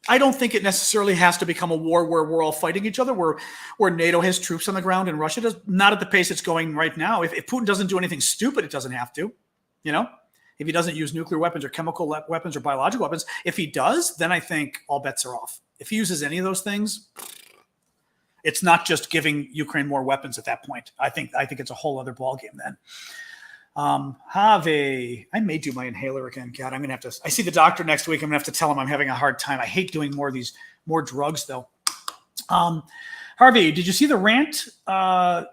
I don't think it necessarily has to become a war where we're all fighting each other, where NATO has troops on the ground and Russia does, not at the pace it's going right now. If Putin doesn't do anything stupid, it doesn't have to, if he doesn't use nuclear weapons or chemical weapons or biological weapons. If he does, then I think all bets are off. If he uses any of those things, it's not just giving Ukraine more weapons at that point. I think it's a whole other ballgame then. Have a. I may do my inhaler again. God, I'm gonna have to. I see the doctor next week. I'm gonna have to tell him I'm having a hard time. I hate doing more drugs though. Harvey, did you see the rant that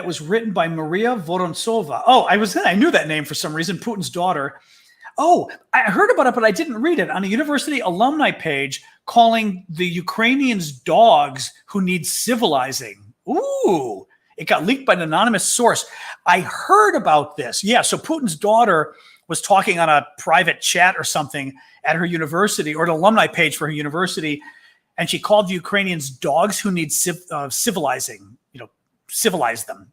was written by Maria Vorontsova? Oh, I knew that name for some reason. Putin's daughter. Oh, I heard about it, but I didn't read it. On a university alumni page, calling the Ukrainians dogs who need civilizing. Ooh, it got leaked by an anonymous source. I heard about this. Yeah, so Putin's daughter was talking on a private chat or something at her university, or an alumni page for her university, and she called the Ukrainians dogs who need civilizing, civilize them.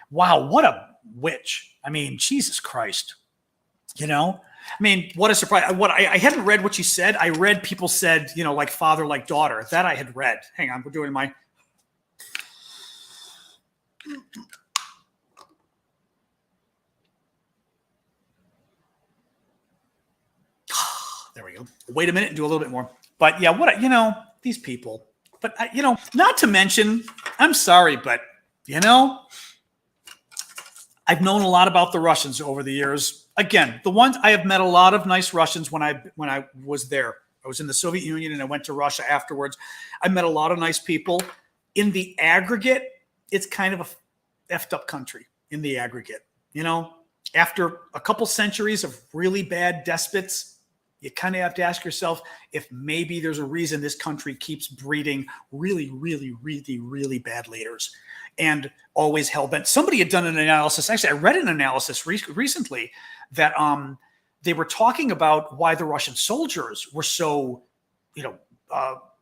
Wow, what a witch. I mean, Jesus Christ. I mean, what a surprise. I hadn't read what she said. I read people said, like father, like daughter. That I had read. Hang on, we're doing my... There we go. Wait a minute and do a little bit more. But yeah, these people. But, not to mention, I'm sorry, but, I've known a lot about the Russians over the years. Again, the ones I have met a lot of nice Russians when I was there. I was in the Soviet Union and I went to Russia afterwards. I met a lot of nice people. In the aggregate, it's kind of a effed up country in the aggregate. After a couple centuries of really bad despots, you kind of have to ask yourself if maybe there's a reason this country keeps breeding really, really, really, really bad leaders and always hell-bent. Somebody had done an analysis. Actually, I read an analysis recently that they were talking about why the Russian soldiers were so,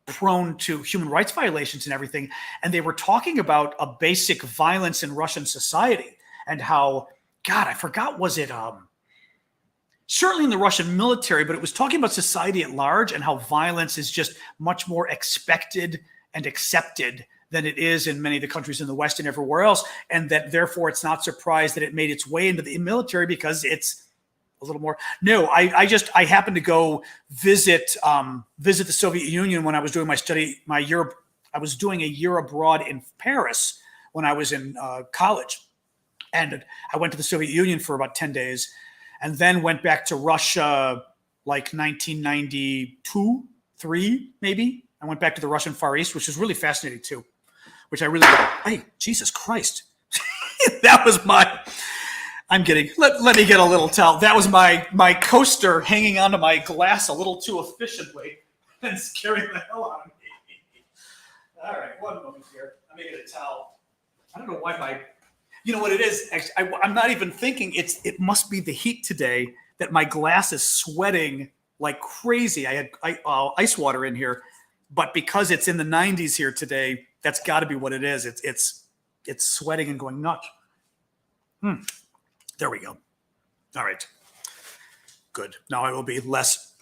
prone to human rights violations and everything. And they were talking about a basic violence in Russian society and how, God, I forgot, was it certainly in the Russian military, but it was talking about society at large and how violence is just much more expected and accepted than it is in many of the countries in the West and everywhere else. And that therefore it's not surprised that it made its way into the military because it's a little more. No, I happened to go visit the Soviet Union when I was doing I was doing a year abroad in Paris when I was in college. And I went to the Soviet Union for about 10 days and then went back to Russia like 1992, 3 maybe. I went back to the Russian Far East, which is really fascinating too, which I really, hey, Jesus Christ. That was let me get a little towel. That was my coaster hanging onto my glass a little too efficiently and scaring the hell out of me. All right, one moment here. Let me get a towel. I don't know why you know what it is? Actually, I'm not even thinking. It must be the heat today that my glass is sweating like crazy. I had ice water in here, but because it's in the 90s here today, that's got to be what it is. It's sweating and going nuts. There we go. All right. Good. Now I will be less.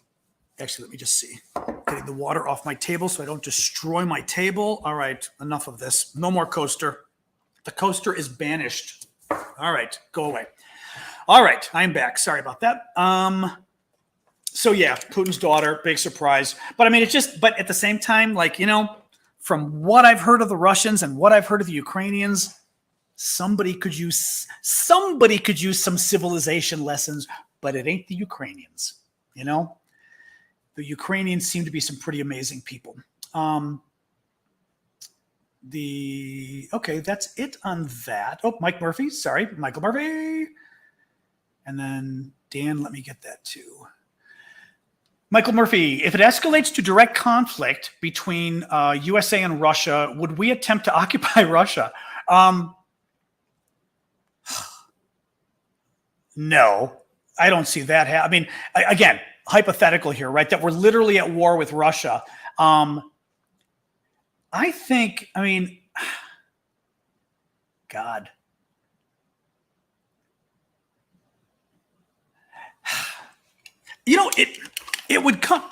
Actually, let me just see. Getting the water off my table so I don't destroy my table. All right. Enough of this. No more coaster. The coaster is banished. All right. Go away. All right. I'm back. Sorry about that. So yeah, Putin's daughter, big surprise. But I mean, but at the same time, from what I've heard of the Russians and what I've heard of the Ukrainians, somebody could use some civilization lessons, but it ain't the Ukrainians. The Ukrainians seem to be some pretty amazing people. Okay, that's it on that. Oh, Mike Murphy. Sorry, Michael Murphy. And then Dan, let me get that too. Michael Murphy, if it escalates to direct conflict between USA and Russia, would we attempt to occupy Russia? No, I don't see that. I mean, again, hypothetical here, right? That we're literally at war with Russia. I think, God. It would come,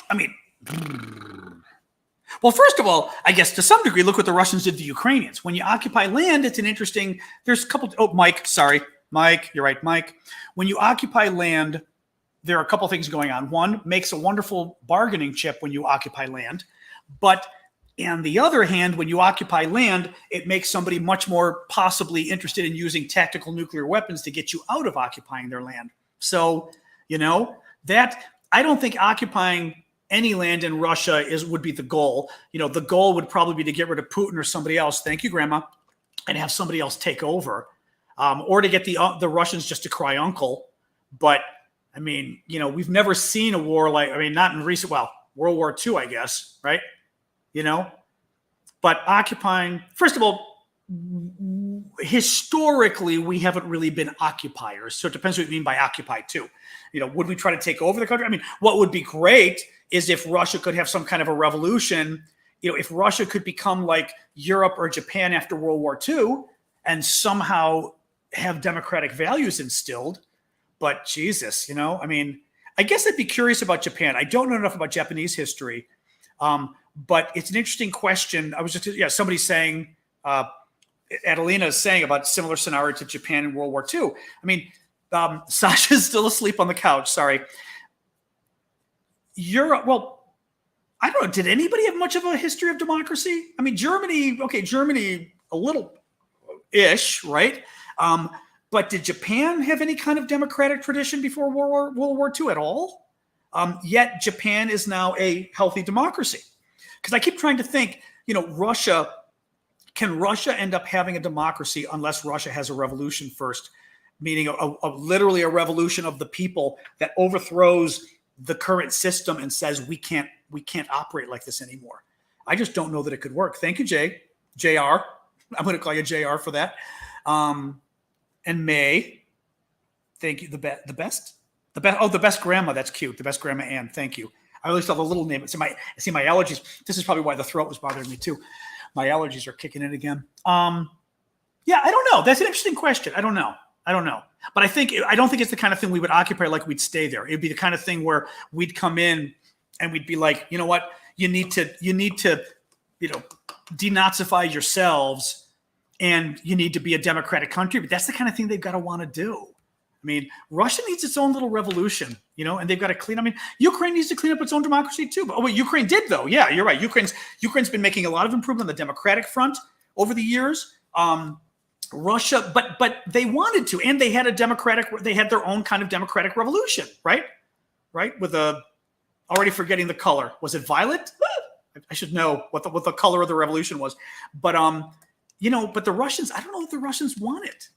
well, first of all, I guess to some degree, look what the Russians did to the Ukrainians. When you occupy land, it's an interesting, there's a couple, Mike, sorry. Mike, you're right, Mike. When you occupy land, there are a couple things going on. One, makes a wonderful bargaining chip when you occupy land, but On the other hand, when you occupy land, it makes somebody much more possibly interested in using tactical nuclear weapons to get you out of occupying their land. So, that I don't think occupying any land in Russia would be the goal. The goal would probably be to get rid of Putin or somebody else. Thank you, Grandma, and have somebody else take over, or to get the Russians just to cry uncle. But I mean, we've never seen a war not in recent. Well, World War II, I guess, right? But occupying, first of all, historically, we haven't really been occupiers. So it depends what you mean by occupy too. Would we try to take over the country? I mean, what would be great is if Russia could have some kind of a revolution, if Russia could become like Europe or Japan after World War II and somehow have democratic values instilled. But Jesus, I mean, I guess I'd be curious about Japan. I don't know enough about Japanese history. But it's an interesting question. I was just, somebody saying, Adelina is saying about similar scenario to Japan in World War II. I mean, Sasha's still asleep on the couch. Sorry. Europe, well, I don't know. Did anybody have much of a history of democracy? I mean, Germany, a little-ish, right? But did Japan have any kind of democratic tradition before World War II at all? Yet Japan is now a healthy democracy. Because I keep trying to think, can Russia end up having a democracy unless Russia has a revolution first, meaning literally a revolution of the people that overthrows the current system and says we can't operate like this anymore. I just don't know that it could work. Thank you, JR. I'm going to call you JR for that. And May, thank you. The best. Oh, the best grandma. That's cute. The best grandma Ann. Thank you. I always saw the little name. I see my allergies. This is probably why the throat was bothering me too. My allergies are kicking in again. I don't know. That's an interesting question. I don't know. But I don't think it's the kind of thing we would occupy like we'd stay there. It'd be the kind of thing where we'd come in and we'd be like, you know what? You need to denazify yourselves and you need to be a democratic country. But that's the kind of thing they've got to want to do. I mean, Russia needs its own little revolution, and they've got to clean. I mean, Ukraine needs to clean up its own democracy too. But Ukraine did though. Yeah, you're right. Ukraine's been making a lot of improvement on the democratic front over the years. Russia, but they wanted to, and they had they had their own kind of democratic revolution, right? Right? With already forgetting the color. Was it violet? I should know what the color of the revolution was. But but the Russians, I don't know if the Russians want it.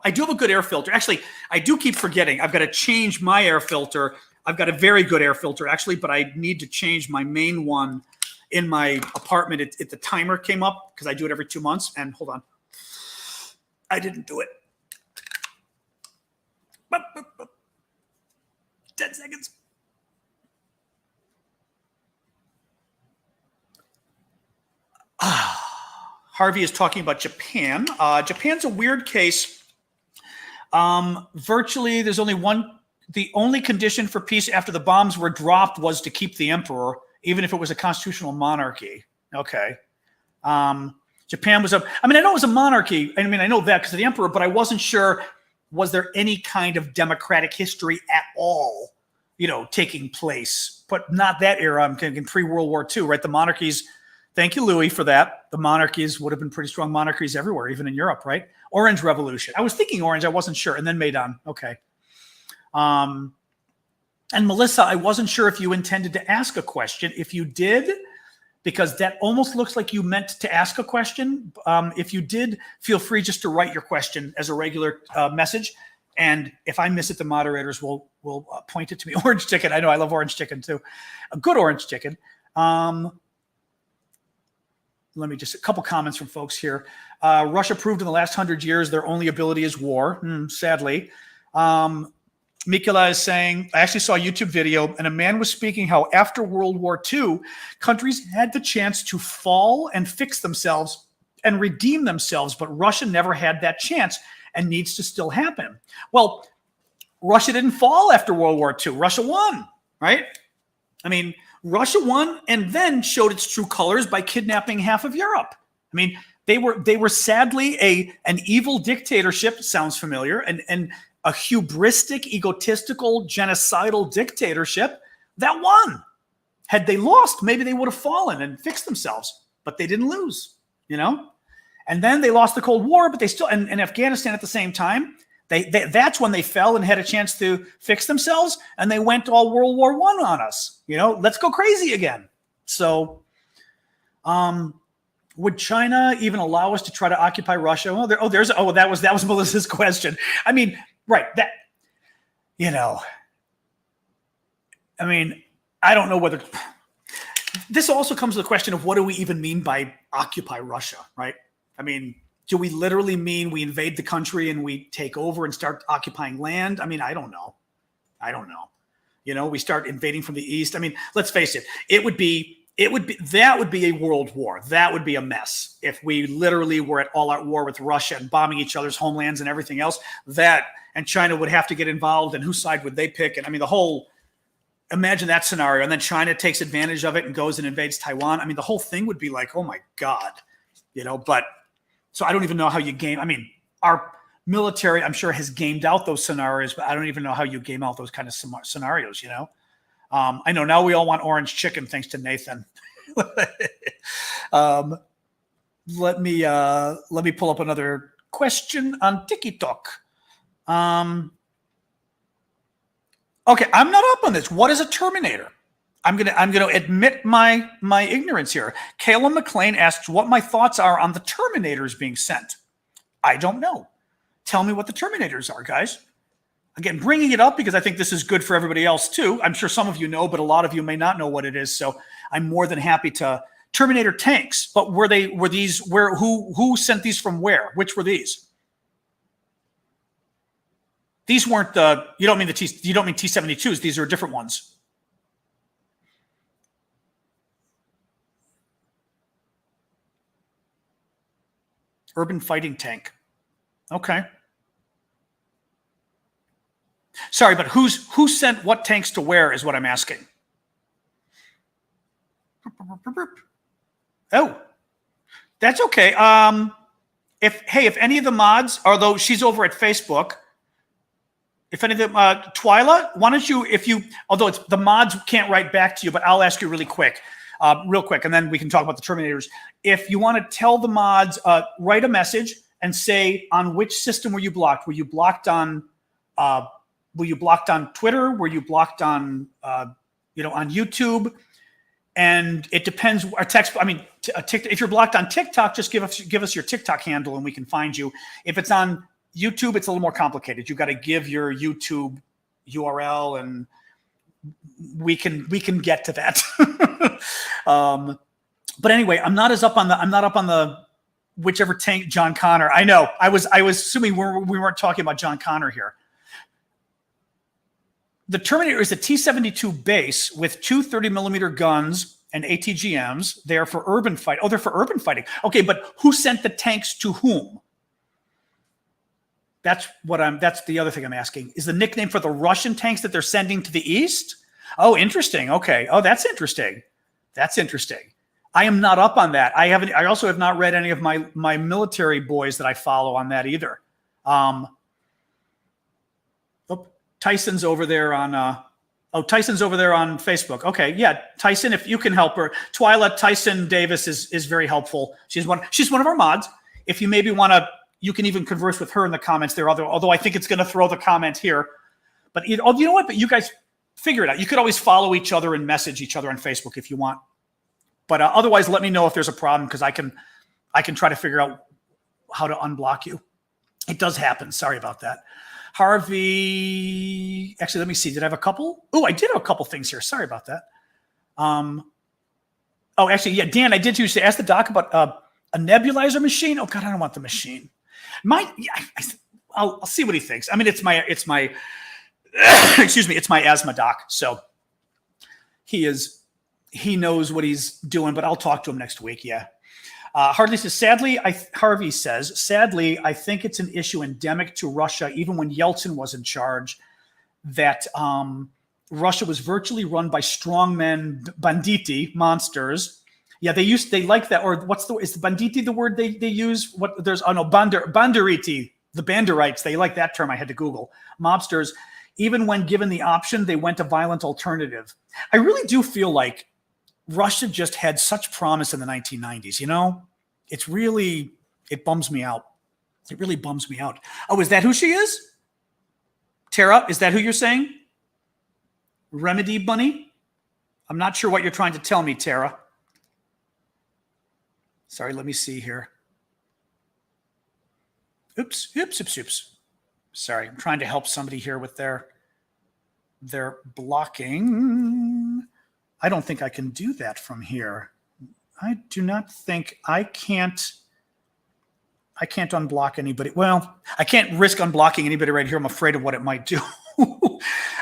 I do have a good air filter. Actually, I do keep forgetting. I've got to change my air filter. I've got a very good air filter, actually, but I need to change my main one in my apartment. The timer came up because I do it every 2 months. And hold on. I didn't do it. 10 seconds. Harvey is talking about Japan. Japan's a weird case. Virtually, there's only one. The only condition for peace after the bombs were dropped was to keep the emperor, even if it was a constitutional monarchy. Okay. Japan was I know it was a monarchy. I know that because of the emperor, but I wasn't sure, was there any kind of democratic history at all, taking place? But not that era. I'm thinking pre-World War II, right? The monarchies, thank you, Louis, for that. The monarchies would have been pretty strong monarchies everywhere, even in Europe, right? Orange Revolution. I was thinking orange. I wasn't sure. And then Maidan. Okay. And Melissa, I wasn't sure if you intended to ask a question. If you did, because that almost looks like you meant to ask a question. If you did, feel free just to write your question as a regular message. And if I miss it, the moderators will point it to me. Orange chicken. I know I love orange chicken too. A good orange chicken. Let me just a couple comments from folks here. Russia proved in the last 100 years their only ability is war, sadly. Mikula is saying, I actually saw a YouTube video and a man was speaking how after World War II, countries had the chance to fall and fix themselves and redeem themselves, but Russia never had that chance and needs to still happen. Well, Russia didn't fall after World War II. Russia won, right? I mean, Russia won and then showed its true colors by kidnapping half of Europe. I mean, they were sadly an evil dictatorship, sounds familiar, and a hubristic, egotistical, genocidal dictatorship that won. Had they lost, maybe they would have fallen and fixed themselves. but they didn't lose, you know? And then they lost the Cold War, but they still, and Afghanistan at the same time, that's when they fell and had a chance to fix themselves, and they went all World War I on us. You know, let's go crazy again. So, would China even allow us to try to occupy Russia? Well, that was Melissa's question. I mean, right, that, you know, I mean, I don't know whether this also comes to the question of what do we even mean by occupy Russia, right? I mean, do we literally mean we invade the country and we take over and start occupying land? I mean, I don't know. You know, we start invading from the east. I mean, let's face it, that would be a world war. That would be a mess if we literally were at all out war with Russia and bombing each other's homelands and everything else. And China would have to get involved, and whose side would they pick? And I mean, imagine that scenario. And then China takes advantage of it and goes and invades Taiwan. I mean, the whole thing would be like, oh my God, you know, so I don't even know how you game. I mean, our military, I'm sure, has gamed out those scenarios, but I don't even know how you game out those kind of scenarios, you know? I know now we all want orange chicken, thanks to Nathan. Let me pull up another question on TikTok. Okay, I'm not up on this. What is a Terminator? I'm gonna admit my ignorance here. Kayla McLean asks what my thoughts are on the Terminators being sent. I don't know. Tell me what the Terminators are, guys. Again, bringing it up because I think this is good for everybody else too. I'm sure some of you know, but a lot of you may not know what it is. So I'm more than happy to. Terminator tanks, but who sent these from where? Which were these? These weren't you don't mean T-72s. These are different ones. Urban fighting tank. Okay. Sorry, but who sent what tanks to where is what I'm asking. Oh, that's okay. If any of the mods, although she's over at Facebook, if any of them, Twyla, why don't you, although the mods can't write back to you, but I'll ask you real quick, and then we can talk about the Terminators. If you want to tell the mods, write a message and say on which system were you blocked? Were you blocked on Twitter? Were you blocked on, on YouTube? And it depends. If you're blocked on TikTok, just give us your TikTok handle and we can find you. If it's on YouTube, it's a little more complicated. You've got to give your YouTube URL, and we can get to that. But anyway, I'm not up on the whichever tank John Connor. I know. I was assuming we weren't talking about John Connor here. The Terminator is a T-72 base with two 30-millimeter guns and ATGMs. They're for urban fight. Oh, they're for urban fighting. Okay, but who sent the tanks to whom? That's the other thing I'm asking. Is the nickname for the Russian tanks that they're sending to the east? Oh, interesting. Okay. Oh, that's interesting. I am not up on that. I also have not read any of my military boys that I follow on that either. Tyson's over there on Facebook. Okay, yeah, Tyson, if you can help her. Twyla, Tyson Davis is very helpful. She's one of our mods. If you maybe want to, you can even converse with her in the comments there. Although I think it's going to throw the comment here. But you know what? But you guys figure it out. You could always follow each other and message each other on Facebook if you want. But otherwise, let me know if there's a problem because I can try to figure out how to unblock you. It does happen. Sorry about that. Harvey, actually, let me see. Did I have a couple? Oh, I did have a couple things here. Sorry about that. Actually, yeah, Dan, I did used to ask the doc about a nebulizer machine. Oh God, I don't want the machine. I'll see what he thinks. I mean, it's my excuse me, it's my asthma doc. So he knows what he's doing, but I'll talk to him next week. Yeah. Harvey says, sadly, I think it's an issue endemic to Russia, even when Yeltsin was in charge, that Russia was virtually run by strongmen, banditi, monsters. Yeah, they like that. Or is the banditi the word they use? Banderiti, the Banderites. They like that term. I had to Google. Mobsters, even when given the option, they went a violent alternative. I really do feel like Russia just had such promise in the 1990s, you know? It bums me out. It really bums me out. Oh, is that who she is? Tara, is that who you're saying? Remedy Bunny? I'm not sure what you're trying to tell me, Tara. Sorry, let me see here. Oops. Sorry, I'm trying to help somebody here with their blocking. I don't think I can do that from here. I do not think I can't unblock anybody. Well, I can't risk unblocking anybody right here. I'm afraid of what it might do.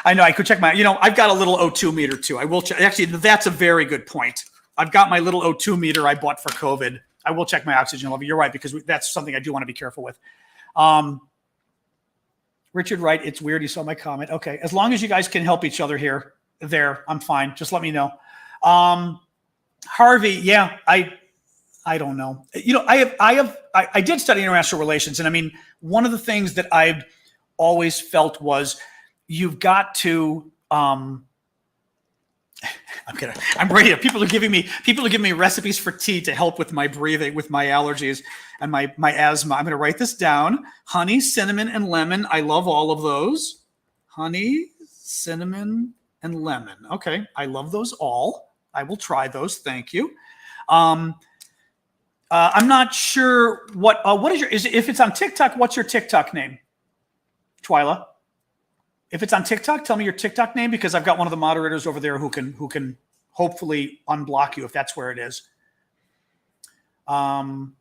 I know I could check I've got a little O2 meter too. I will check. Actually, that's a very good point. I've got my little O2 meter I bought for COVID. I will check my oxygen level. You're right, because that's something I do want to be careful with. Richard Wright, it's weird. He saw my comment. Okay. As long as you guys can help each other here, I'm fine. Just let me know. Harvey, yeah, I don't know. I did study international relations. And I mean, one of the things that I've always felt was you've got to, I'm ready. People are giving me recipes for tea to help with my breathing, with my allergies and my asthma. I'm going to write this down. Honey, cinnamon, and lemon. I love all of those. Honey, cinnamon, and lemon. Okay. I love those all. I will try those. Thank you. I'm not sure what is if it's on TikTok, what's your TikTok name? Twyla. If it's on TikTok, tell me your TikTok name, because I've got one of the moderators over there who can hopefully unblock you if that's where it is. I'm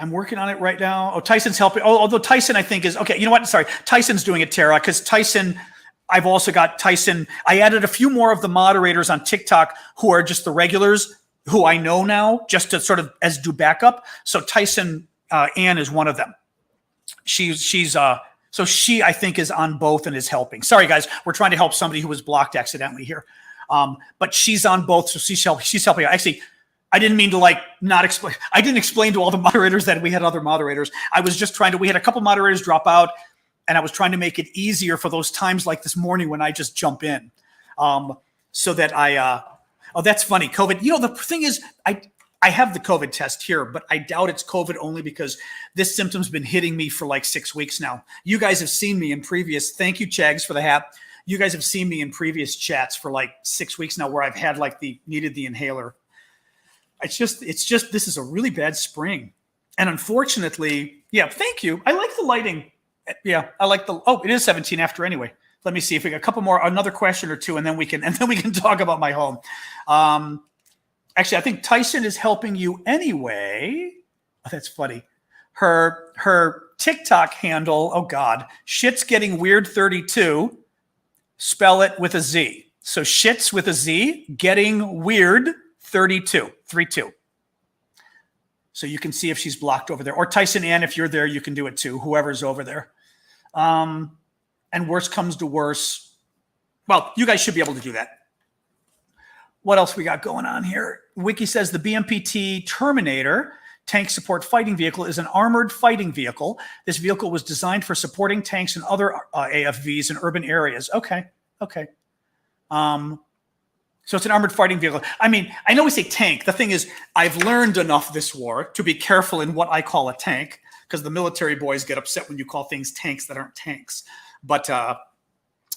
working on it right now. Oh, Tyson's helping. Oh, although Tyson, I think, is okay. You know what? Sorry. Tyson's doing it, Tara, because Tyson, I've also got Tyson. I added a few more of the moderators on TikTok who are just the regulars who I know now, just to sort of as do backup. So Tyson, Ann is one of them. So she, I think, is on both and is helping. Sorry, guys. We're trying to help somebody who was blocked accidentally here. But she's on both, so she's helping. Actually, I didn't mean to not explain. I didn't explain to all the moderators that we had other moderators. I was just we had a couple moderators drop out, and I was trying to make it easier for those times like this morning when I just jump in. So that oh, that's funny. COVID. You know, the thing is, I have the COVID test here, but I doubt it's COVID only because this symptom's been hitting me for like 6 weeks now. You guys have seen me in previous, thank you, Chags, for the hat. You guys have seen me in previous chats for like 6 weeks now where I've had needed the inhaler. It's just, this is a really bad spring. And unfortunately, yeah, thank you. I like the lighting. Yeah, I like it is 17 after anyway. Let me see if we got a couple more, another question or two, and then we can talk about my home. Actually, I think Tyson is helping you anyway. Oh, that's funny. Her TikTok handle, oh God, shit's getting weird 32. Spell it with a Z. So shit's with a Z, getting weird 32. 32. So you can see if she's blocked over there. Or Tyson Ann, if you're there, you can do it too. Whoever's over there. And worse comes to worse. Well, you guys should be able to do that. What else we got going on here? Wiki says the BMPT Terminator tank support fighting vehicle is an armored fighting vehicle. This vehicle was designed for supporting tanks and other AFVs in urban areas. Okay. So it's an armored fighting vehicle. I mean, I know we say tank. The thing is, I've learned enough this war to be careful in what I call a tank, because the military boys get upset when you call things tanks that aren't tanks. But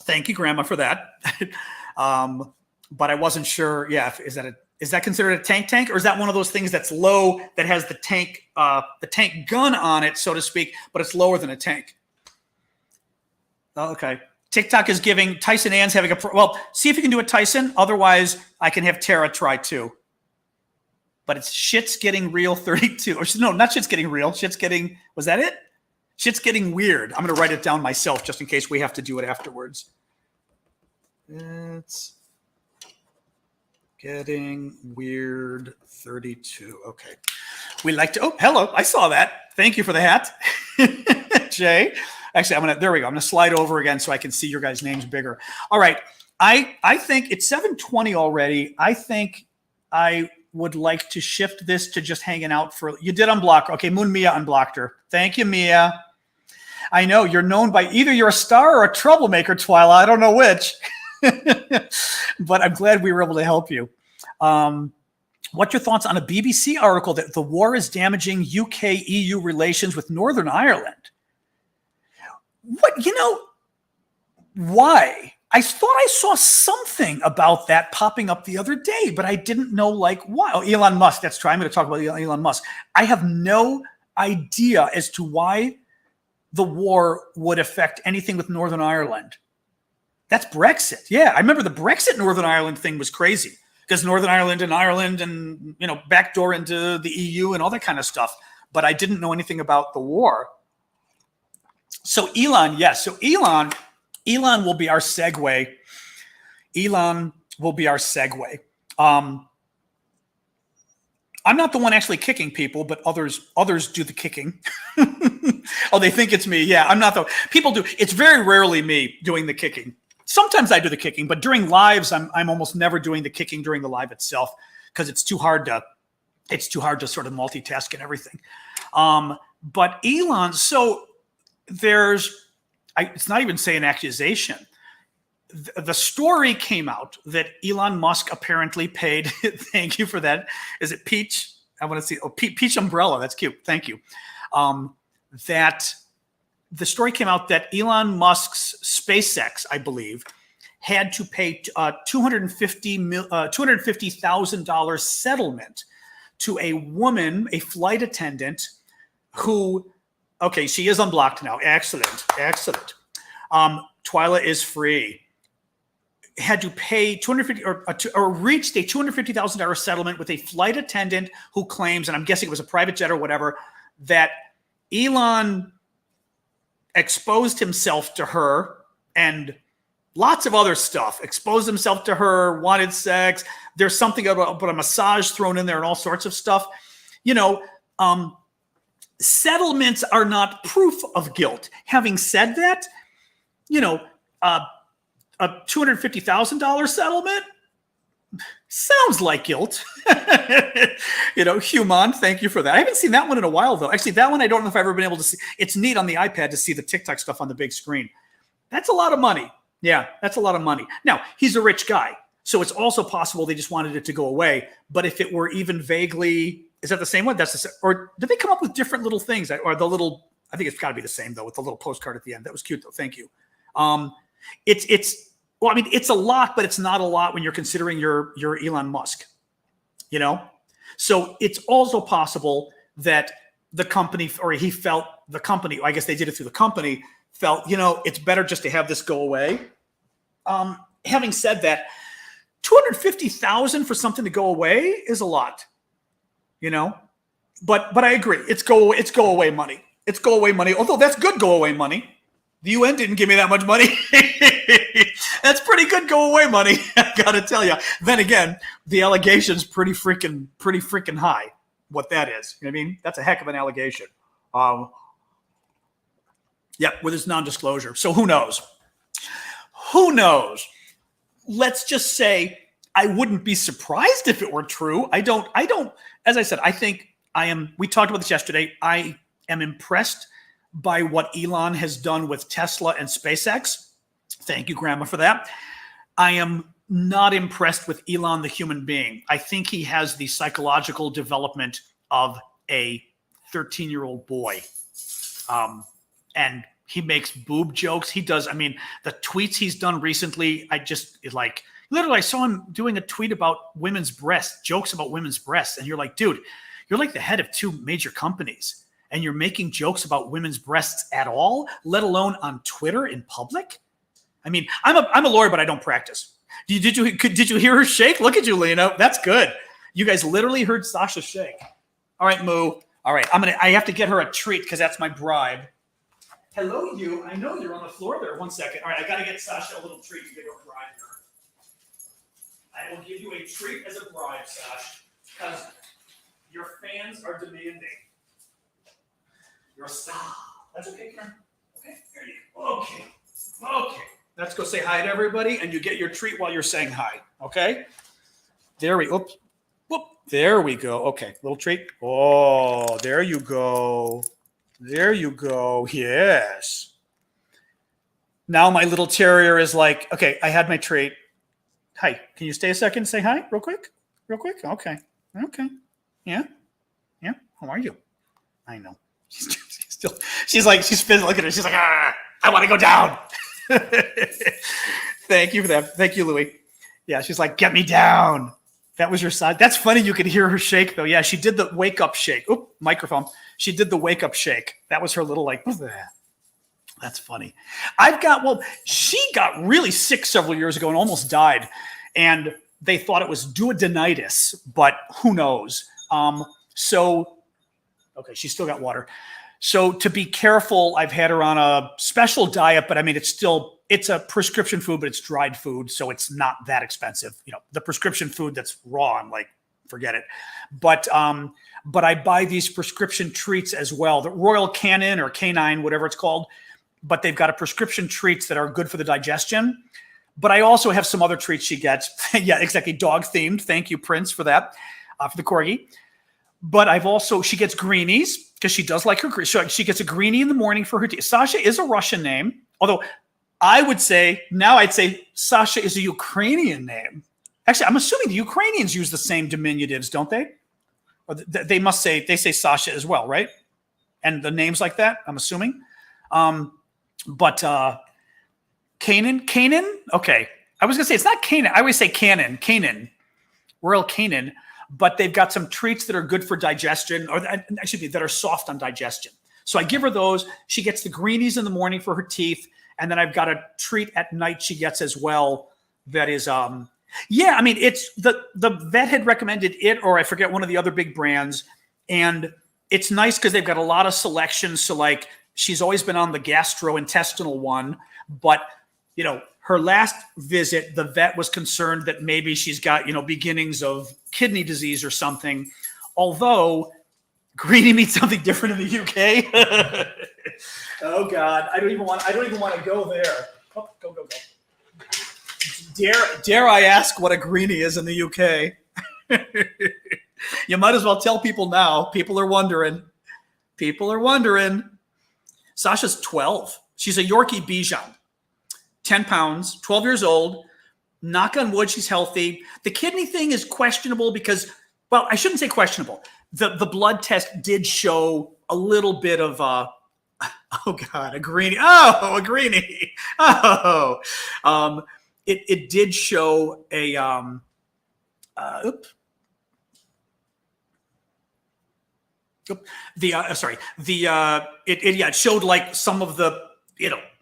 thank you, Grandma, for that. But I wasn't sure. Yeah, is that considered a tank, or is that one of those things that's low that has the tank gun on it, so to speak, but it's lower than a tank? Okay. TikTok is giving Tyson Ann's having well. See if you can do it, Tyson. Otherwise, I can have Tara try too. But it's shit's getting real 32. Or no, not shit's getting real. Was that it? Shit's getting weird. I'm going to write it down myself just in case we have to do it afterwards. It's getting weird 32. Okay. We like to, oh, hello. I saw that. Thank you for the hat. Jay. Actually, there we go. I'm going to slide over again so I can see your guys' names bigger. All right. I think it's 7:20 already. I think I would like to shift this to just hanging out for, you did unblock. Okay. Moon Mia unblocked her. Thank you, Mia. I know you're known by either you're a star or a troublemaker, Twyla. I don't know which. But I'm glad we were able to help you. What's your thoughts on a BBC article that the war is damaging UK-EU relations with Northern Ireland? What, why? I thought I saw something about that popping up the other day, but I didn't know why. Oh, Elon Musk. That's true. I'm going to talk about Elon Musk. I have no idea as to why the war would affect anything with Northern Ireland. That's Brexit. Yeah, I remember the Brexit Northern Ireland thing was crazy because Northern Ireland and backdoor into the EU and all that kind of stuff. But I didn't know anything about the war. So Elon, yes. So Elon will be our segue. Elon will be our segue. I'm not the one actually kicking people, but others do the kicking. Oh, they think it's me. Yeah, I'm not the people do. It's very rarely me doing the kicking. Sometimes I do the kicking, but during lives, I'm almost never doing the kicking during the live itself because it's too hard to sort of multitask and everything. But Elon, so it's not even say an accusation. The story came out that Elon Musk apparently paid. Thank you for that. Is it Peach? I want to see. Oh, Peach umbrella. That's cute. Thank you. That the story came out that Elon Musk's SpaceX, I believe, had to pay $250,000 settlement to a woman, a flight attendant, who. Okay, she is unblocked now. Excellent. Twyla is free. Had to pay $250 or reached a $250,000 settlement with a flight attendant who claims, and I'm guessing it was a private jet or whatever, that Elon exposed himself to her and lots of other stuff. Exposed himself to her, wanted sex. There's something about a massage thrown in there and all sorts of stuff. Settlements are not proof of guilt. Having said that, a $250,000 settlement sounds like guilt. Human, thank you for that. I haven't seen that one in a while, though. Actually, that one I don't know if I've ever been able to see. It's neat on the iPad to see the TikTok stuff on the big screen. That's a lot of money. Yeah, that's a lot of money. Now, he's a rich guy, so it's also possible they just wanted it to go away. But if it were even vaguely... Is that the same one? Or did they come up with different little things? Or the little, I think it's got to be the same though, with the little postcard at the end. That was cute though. Thank you. It's a lot, but it's not a lot when you're considering you're Elon Musk. So it's also possible that the company, or he felt the company, I guess they did it through the company, felt it's better just to have this go away. Having said that, $250,000 for something to go away is a lot. But I agree. It's go away money. It's go away money. Although that's good go away money. The UN didn't give me that much money. That's pretty good go away money. I gotta tell you. Then again, the allegation's pretty freaking high. What that is, you know what I mean? That's a heck of an allegation. With its non-disclosure. So who knows? Who knows? Let's just say I wouldn't be surprised if it were true. I don't. As I said, I think I am. We talked about this yesterday. I am impressed by what Elon has done with Tesla and SpaceX. Thank you, Grandma, for that. I am not impressed with Elon, the human being. I think he has the psychological development of a 13-year-old boy. And he makes boob jokes. He does. I mean, the tweets he's done recently, literally, I saw him doing a tweet about women's breasts, jokes about women's breasts. And you're like, dude, you're like the head of two major companies and you're making jokes about women's breasts at all, let alone on Twitter in public. I mean, I'm a lawyer, but I don't practice. Did you hear her shake? Look at you, Lena. That's good. You guys literally heard Sasha shake. All right, Moo. All right, I have to get her a treat because that's my bribe. Hello, you. I know you're on the floor there. 1 second. All right, I got to get Sasha a little treat to give her a bribe here. I will give you a treat as a bribe, Sash, because your fans are demanding. You're a star. That's okay, Karen. Okay, there you go. Okay. Let's go say hi to everybody, and you get your treat while you're saying hi. Okay? There we go. There we go. Okay, little treat. Oh, there you go. There you go. Yes. Now my little terrier is like, okay, I had my treat. Hi, can you stay a second and say hi real quick? Real quick? Okay. Okay. Yeah. Yeah. How are you? I know. She's like, she's looking at her. She's like, I want to go down. Thank you for that. Thank you, Louie. Yeah. She's like, get me down. That was your side. That's funny. You could hear her shake though. Yeah. She did the wake up shake. Oop, microphone. She did the wake up shake. That was her little like, that's funny. She got really sick several years ago and almost died. And they thought it was duodenitis, but who knows? Okay, she's still got water. So to be careful, I've had her on a special diet, but I mean, it's a prescription food, but it's dried food. So it's not that expensive. You know, the prescription food that's raw, I'm like, forget it. But I buy these prescription treats as well. The Royal Canin or Canine, whatever it's called, but they've got a prescription treats that are good for the digestion. But I also have some other treats she gets. Yeah, exactly. Dog themed. Thank you, Prince, for that, for the Corgi. But she gets greenies because she does like her. She gets a greenie in the morning for her tea. Sasha is a Russian name, although I'd say Sasha is a Ukrainian name. Actually, I'm assuming the Ukrainians use the same diminutives, don't they? Or they say Sasha as well, right? And the names like that, I'm assuming. But Canaan? Okay. I was going to say, it's not Canaan. I always say Canaan, Royal Canin. But they've got some treats that are good for digestion, or that are soft on digestion. So I give her those. She gets the greenies in the morning for her teeth. And then I've got a treat at night she gets as well. That is, yeah, I mean, it's the vet had recommended it, or I forget one of the other big brands. And it's nice because they've got a lot of selections. So like, she's always been on the gastrointestinal one, but you know, her last visit, the vet was concerned that maybe she's got, beginnings of kidney disease or something. Although greenie means something different in the UK. Oh God, I don't even want to go there. Oh, go. Dare I ask what a greenie is in the UK? You might as well tell people now. People are wondering. Sasha's 12. She's a Yorkie Bichon. 10 pounds, 12 years old. Knock on wood, she's healthy. The kidney thing is questionable because, well, I shouldn't say questionable. The blood test did show a little bit of oh God, a greenie. Oh, a greenie. Oh, it did show a it showed like some of the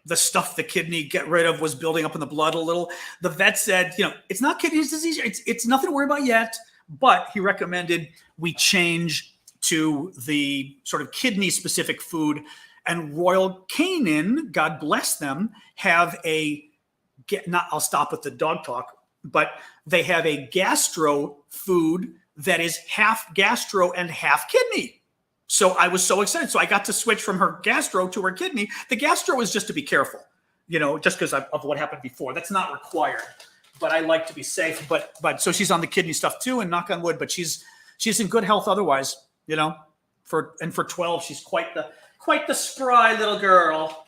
the stuff the kidney get rid of was building up in the blood a little. The vet said, it's not kidney disease. It's nothing to worry about yet, but he recommended we change to the sort of kidney specific food. And Royal Canin, God bless them, have I'll stop with the dog talk, but they have a gastro food that is half gastro and half kidney. So I was so excited. So I got to switch from her gastro to her kidney. The gastro is just to be careful, just because of what happened before. That's not required, but I like to be safe. But so she's on the kidney stuff too, and knock on wood. But she's in good health otherwise. For 12, she's quite the spry little girl.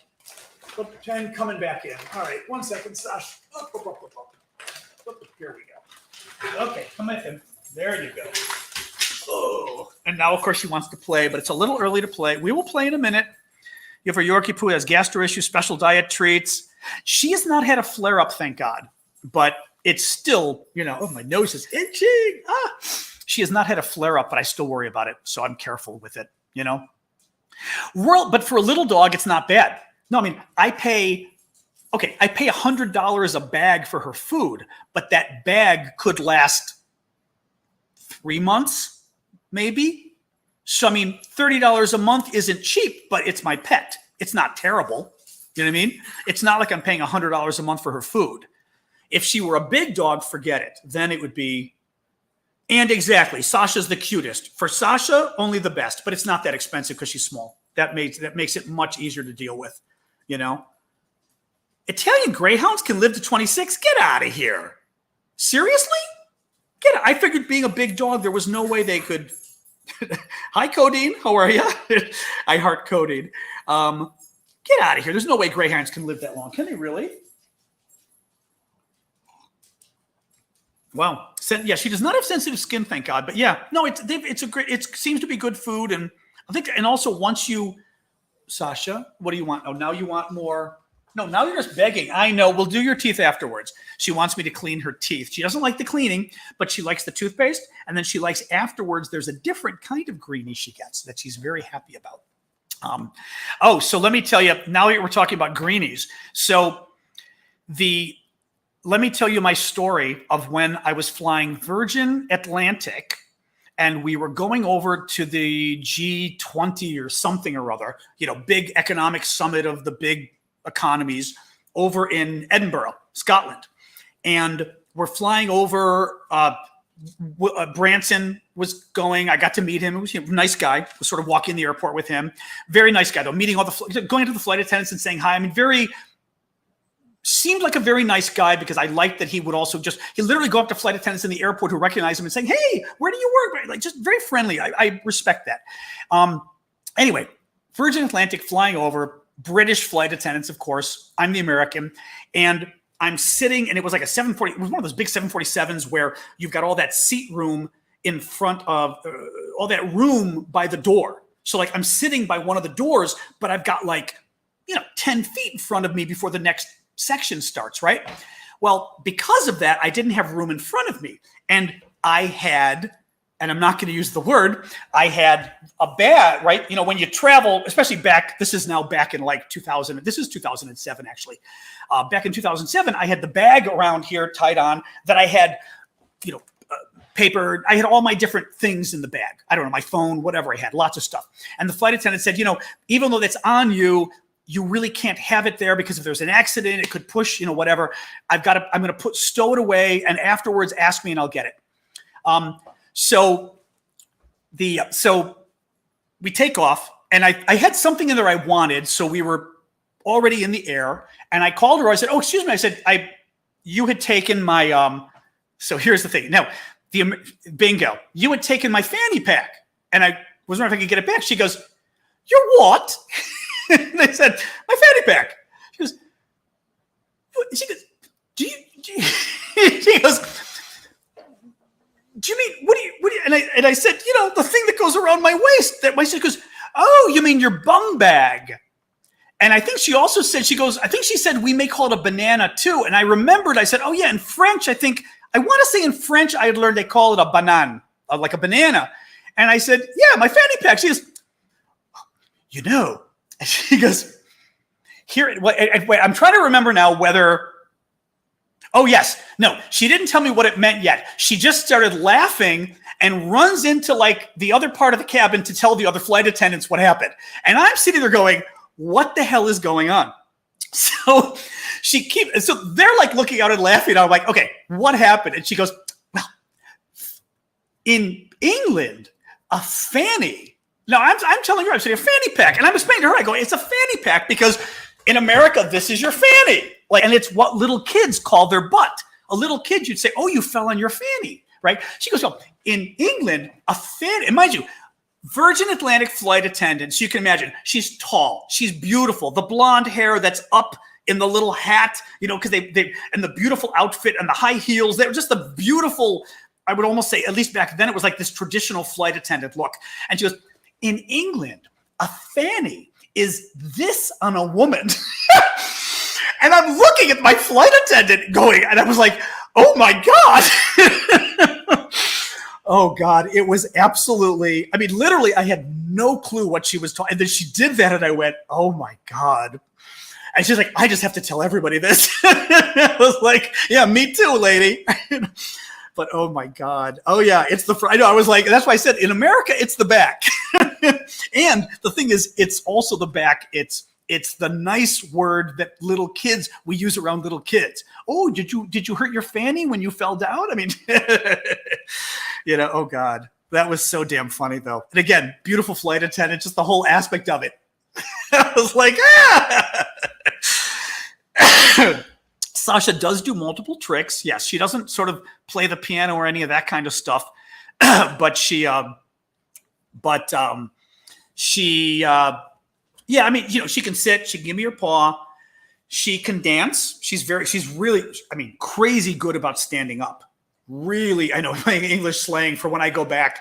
And coming back in. All right, 1 second, Sash. Here we go. Okay, come with him. There you go. Oh, and now, of course, she wants to play, but it's a little early to play. We will play in a minute. You have a Yorkie Poo has gastro issues, special diet treats. She has not had a flare-up, thank God. But it's still, my nose is itching. She has not had a flare-up, but I still worry about it, so I'm careful with it, But for a little dog, it's not bad. No, I mean, I pay $100 a bag for her food, but that bag could last 3 months. Maybe. So, I mean, $30 a month isn't cheap, but it's my pet. It's not terrible. You know what I mean? It's not like I'm paying $100 a month for her food. If she were a big dog, forget it. Then it would be. And exactly, Sasha's the cutest. For Sasha, only the best, but it's not that expensive because she's small. That makes it much easier to deal with, Italian Greyhounds can live to 26. Get out of here. Seriously? Get out. I figured being a big dog, there was no way they could. Hi, Codeine. How are you? I heart Codeine. Get out of here. There's no way greyhounds can live that long. Can they really? Wow. Yeah, she does not have sensitive skin, thank God. But yeah, no, it seems to be good food. And I think, and also once you, Sasha, what do you want? Oh, now you want more. No, now you're just begging. I know. We'll do your teeth afterwards. She wants me to clean her teeth. She doesn't like the cleaning, but she likes the toothpaste. And then she likes afterwards, there's a different kind of greenie she gets that she's very happy about. So let me tell you, now we're talking about greenies. So let me tell you my story of when I was flying Virgin Atlantic and we were going over to the G20 or something or other, big economic summit of the big economies over in Edinburgh, Scotland. And we're flying over, Branson was going. I got to meet him. He was a nice guy. I was sort of walking the airport with him. Very nice guy, though. Meeting going to the flight attendants and saying hi. I mean, seemed like a very nice guy because I liked that he would also he literally go up to flight attendants in the airport who recognize him and saying, hey, where do you work? Like, just very friendly. I respect that. Anyway, Virgin Atlantic flying over, British flight attendants, of course. I'm the American. And I'm sitting, and it was like it was one of those big 747s where you've got all that seat room in front of all that room by the door. So like I'm sitting by one of the doors, but I've got 10 feet in front of me before the next section starts, right? Well, because of that, I didn't have room in front of me. And I had, and I'm not going to use the word, I had a bag, right? When you travel, especially this is now back in 2000, this is 2007 actually. Back in 2007, I had the bag around here tied on that I had, paper. I had all my different things in the bag. I don't know, my phone, whatever I had, lots of stuff. And the flight attendant said, even though that's on you, you really can't have it there because if there's an accident, it could push, whatever. I'm going to stow it away and afterwards ask me and I'll get it. So we take off and I had something in there I wanted. So we were already in the air and I called her. I said, oh, excuse me. I said, you had taken my, so here's the thing. Now, bingo, you had taken my fanny pack and I was wondering if I could get it back. She goes, your what? And I said, my fanny pack. She goes, do you she goes, do you mean, what do you, and I said, the thing that goes around my waist, she goes, oh, you mean your bum bag. And I think she also said, I think she said, we may call it a banana too. And I remembered, I said, oh yeah, in French, I want to say in French, I had learned they call it a banane, like a banana. And I said, yeah, my fanny pack. She goes, and she goes, wait, I'm trying to remember now whether, oh yes, no, she didn't tell me what it meant yet. She just started laughing and runs into the other part of the cabin to tell the other flight attendants what happened. And I'm sitting there going, what the hell is going on? So so they're looking out and laughing. I'm like, okay, what happened? And she goes, well, in England, a fanny. No, I'm telling her, I'm saying a fanny pack. And I'm explaining to her, I go, it's a fanny pack because in America, this is your fanny. And it's what little kids call their butt. A little kid, you'd say, oh, you fell on your fanny, right? She goes, oh, in England, a fanny, and mind you, Virgin Atlantic flight attendants, you can imagine, she's tall, she's beautiful, the blonde hair that's up in the little hat, because they and the beautiful outfit and the high heels, they were just the beautiful, I would almost say, at least back then, it was like this traditional flight attendant look. And she goes, in England, a fanny is this on a woman. And I'm looking at my flight attendant going, and I was like, oh my God. Oh God, it was absolutely, literally I had no clue what she was talking. And then she did that and I went, oh my God. And she's like, I just have to tell everybody this. I was like, yeah, me too, lady. But oh my God. Oh yeah, it's the front. I know, I was like, that's why I said in America, it's the back. And the thing is, it's also the back. It's the nice word that we use around little kids. Oh, did you hurt your fanny when you fell down? Oh God, that was so damn funny though. And again, beautiful flight attendant, just the whole aspect of it. I was like, Sasha does do multiple tricks. Yes, she doesn't sort of play the piano or any of that kind of stuff, but she Yeah, I mean, she can sit, she can give me her paw, she can dance. She's really, I mean, crazy good about standing up. Really, I know my English slang for when I go back,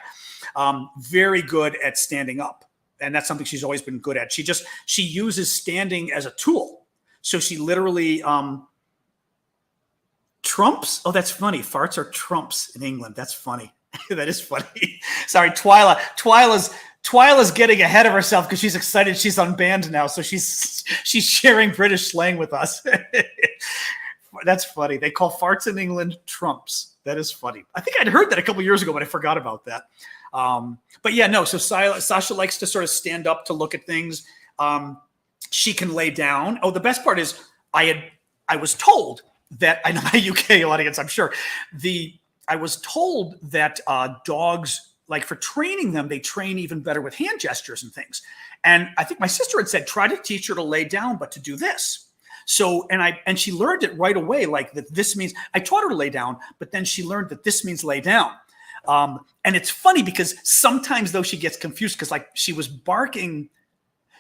very good at standing up. And that's something she's always been good at. She uses standing as a tool. So she literally trumps. Oh, that's funny. Farts are trumps in England. That's funny. That is funny. Sorry, Twyla. Twyla's getting ahead of herself because she's excited she's unbanned now. So she's sharing British slang with us. That's funny. They call farts in England trumps. That is funny. I think I'd heard that a couple years ago, but I forgot about that. But yeah, no. So Sasha likes to sort of stand up to look at things. She can lay down. Oh, the best part is I was told that, I know my UK audience, I'm sure, I was told that dogs, like for training them, they train even better with hand gestures and things. And I think my sister had said, try to teach her to lay down, but to do this. So, and she learned it right away, like that this means, I taught her to lay down, but then she learned that this means lay down. And it's funny because sometimes though she gets confused because like she was barking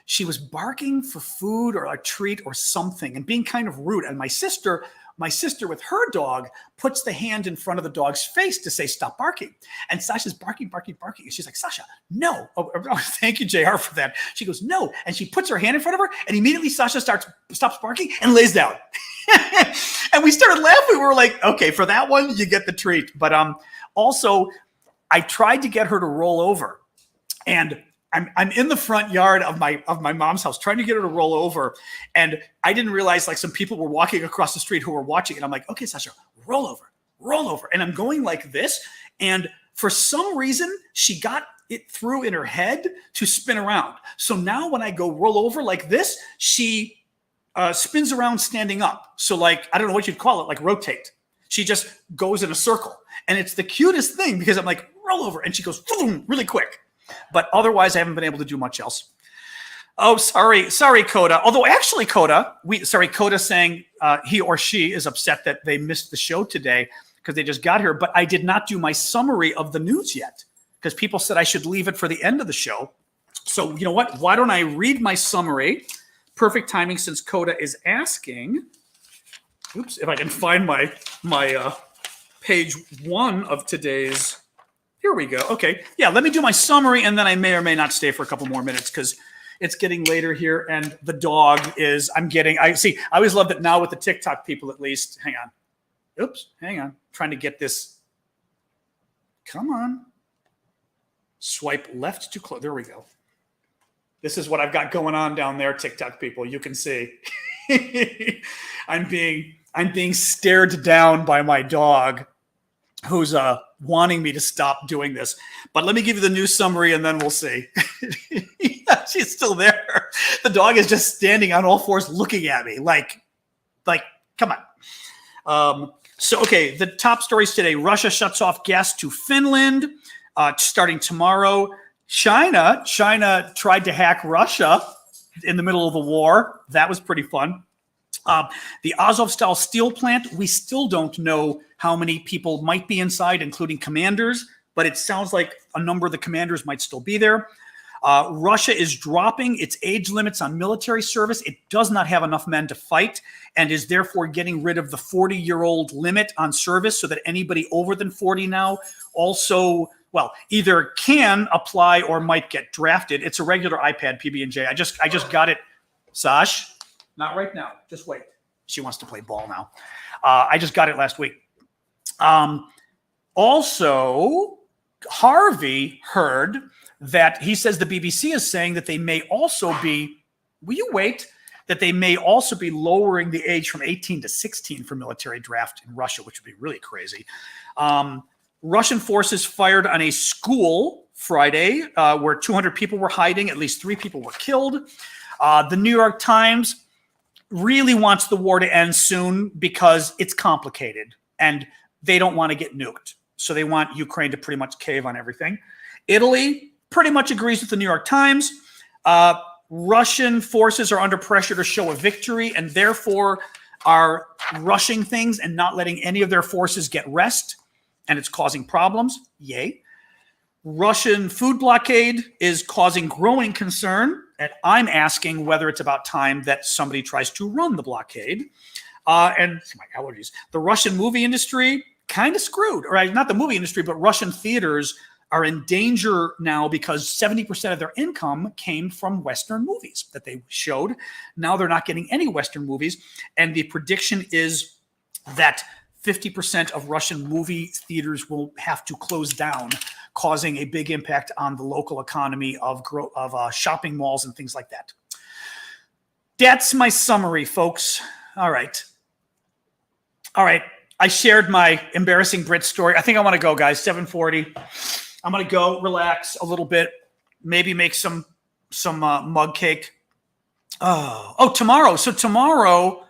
for food or a treat or something and being kind of rude. And my sister with her dog puts the hand in front of the dog's face to say, stop barking. And Sasha's barking. And she's like, Sasha, no. Oh, thank you, JR, for that. She goes, no. And she puts her hand in front of her and immediately Sasha stops barking and lays down. And we started laughing. We were like, okay, for that one, you get the treat. But also, I tried to get her to roll over. And I'm in the front yard of my mom's house trying to get her to roll over. And I didn't realize like some people were walking across the street who were watching. And I'm like, okay, Sasha, roll over. And I'm going like this. And for some reason, she got it through in her head to spin around. So now when I go roll over like this, she spins around standing up. So like, I don't know what you'd call it, like rotate. She just goes in a circle. And it's the cutest thing because I'm like, roll over. And she goes boom, really quick. But otherwise, I haven't been able to do much else. Oh, sorry, Coda. Although actually, Coda saying he or she is upset that they missed the show today because they just got here. But I did not do my summary of the news yet because people said I should leave it for the end of the show. So you know what? Why don't I read my summary? Perfect timing since Coda is asking. Oops, if I can find my page 1 of today's. Here we go. Okay. Yeah, let me do my summary, and then I may or may not stay for a couple more minutes because it's getting later here, and the dog is, I always love that now with the TikTok people at least. Hang on. Oops, hang on. Trying to get this. Come on. Swipe left to close. There we go. This is what I've got going on down there, TikTok people. You can see. I'm being stared down by my dog who's wanting me to stop doing this. But let me give you the news summary and then we'll see. Yeah, she's still there. The dog is just standing on all fours looking at me like, come on. Okay, the top stories today. Russia shuts off gas to Finland starting tomorrow. China tried to hack Russia in the middle of the war. That was pretty fun. The Azovstal steel plant, we still don't know how many people might be inside, including commanders, but it sounds like a number of the commanders might still be there. Russia is dropping its age limits on military service. It does not have enough men to fight and is therefore getting rid of the 40-year-old limit on service so that anybody over than 40 now also, well, either can apply or might get drafted. It's a regular iPad PB&J. I just got it. Sash? Not right now. Just wait. She wants to play ball now. I just got it last week. Also, Harvey heard that he says the BBC is saying that they may also be, will you wait? That they may also be lowering the age from 18 to 16 for military draft in Russia, which would be really crazy. Russian forces fired on a school Friday where 200 people were hiding. At least 3 people were killed. The New York Times really wants the war to end soon because it's complicated and they don't want to get nuked. So they want Ukraine to pretty much cave on everything. Italy pretty much agrees with the New York Times. Russian forces are under pressure to show a victory and therefore are rushing things and not letting any of their forces get rest. And it's causing problems. Yay. Russian food blockade is causing growing concern. And I'm asking whether it's about time that somebody tries to run the blockade. And my allergies. The Russian movie industry kind of screwed, or not the movie industry, but Russian theaters are in danger now because 70% of their income came from Western movies that they showed. Now they're not getting any Western movies. And the prediction is that 50% of Russian movie theaters will have to close down, causing a big impact on the local economy of shopping malls and things like that. That's my summary, folks. All right. I shared my embarrassing Brit story. I think I want to go, guys. 7:40. I'm going to go relax a little bit, maybe make some mug cake. Tomorrow. So tomorrow,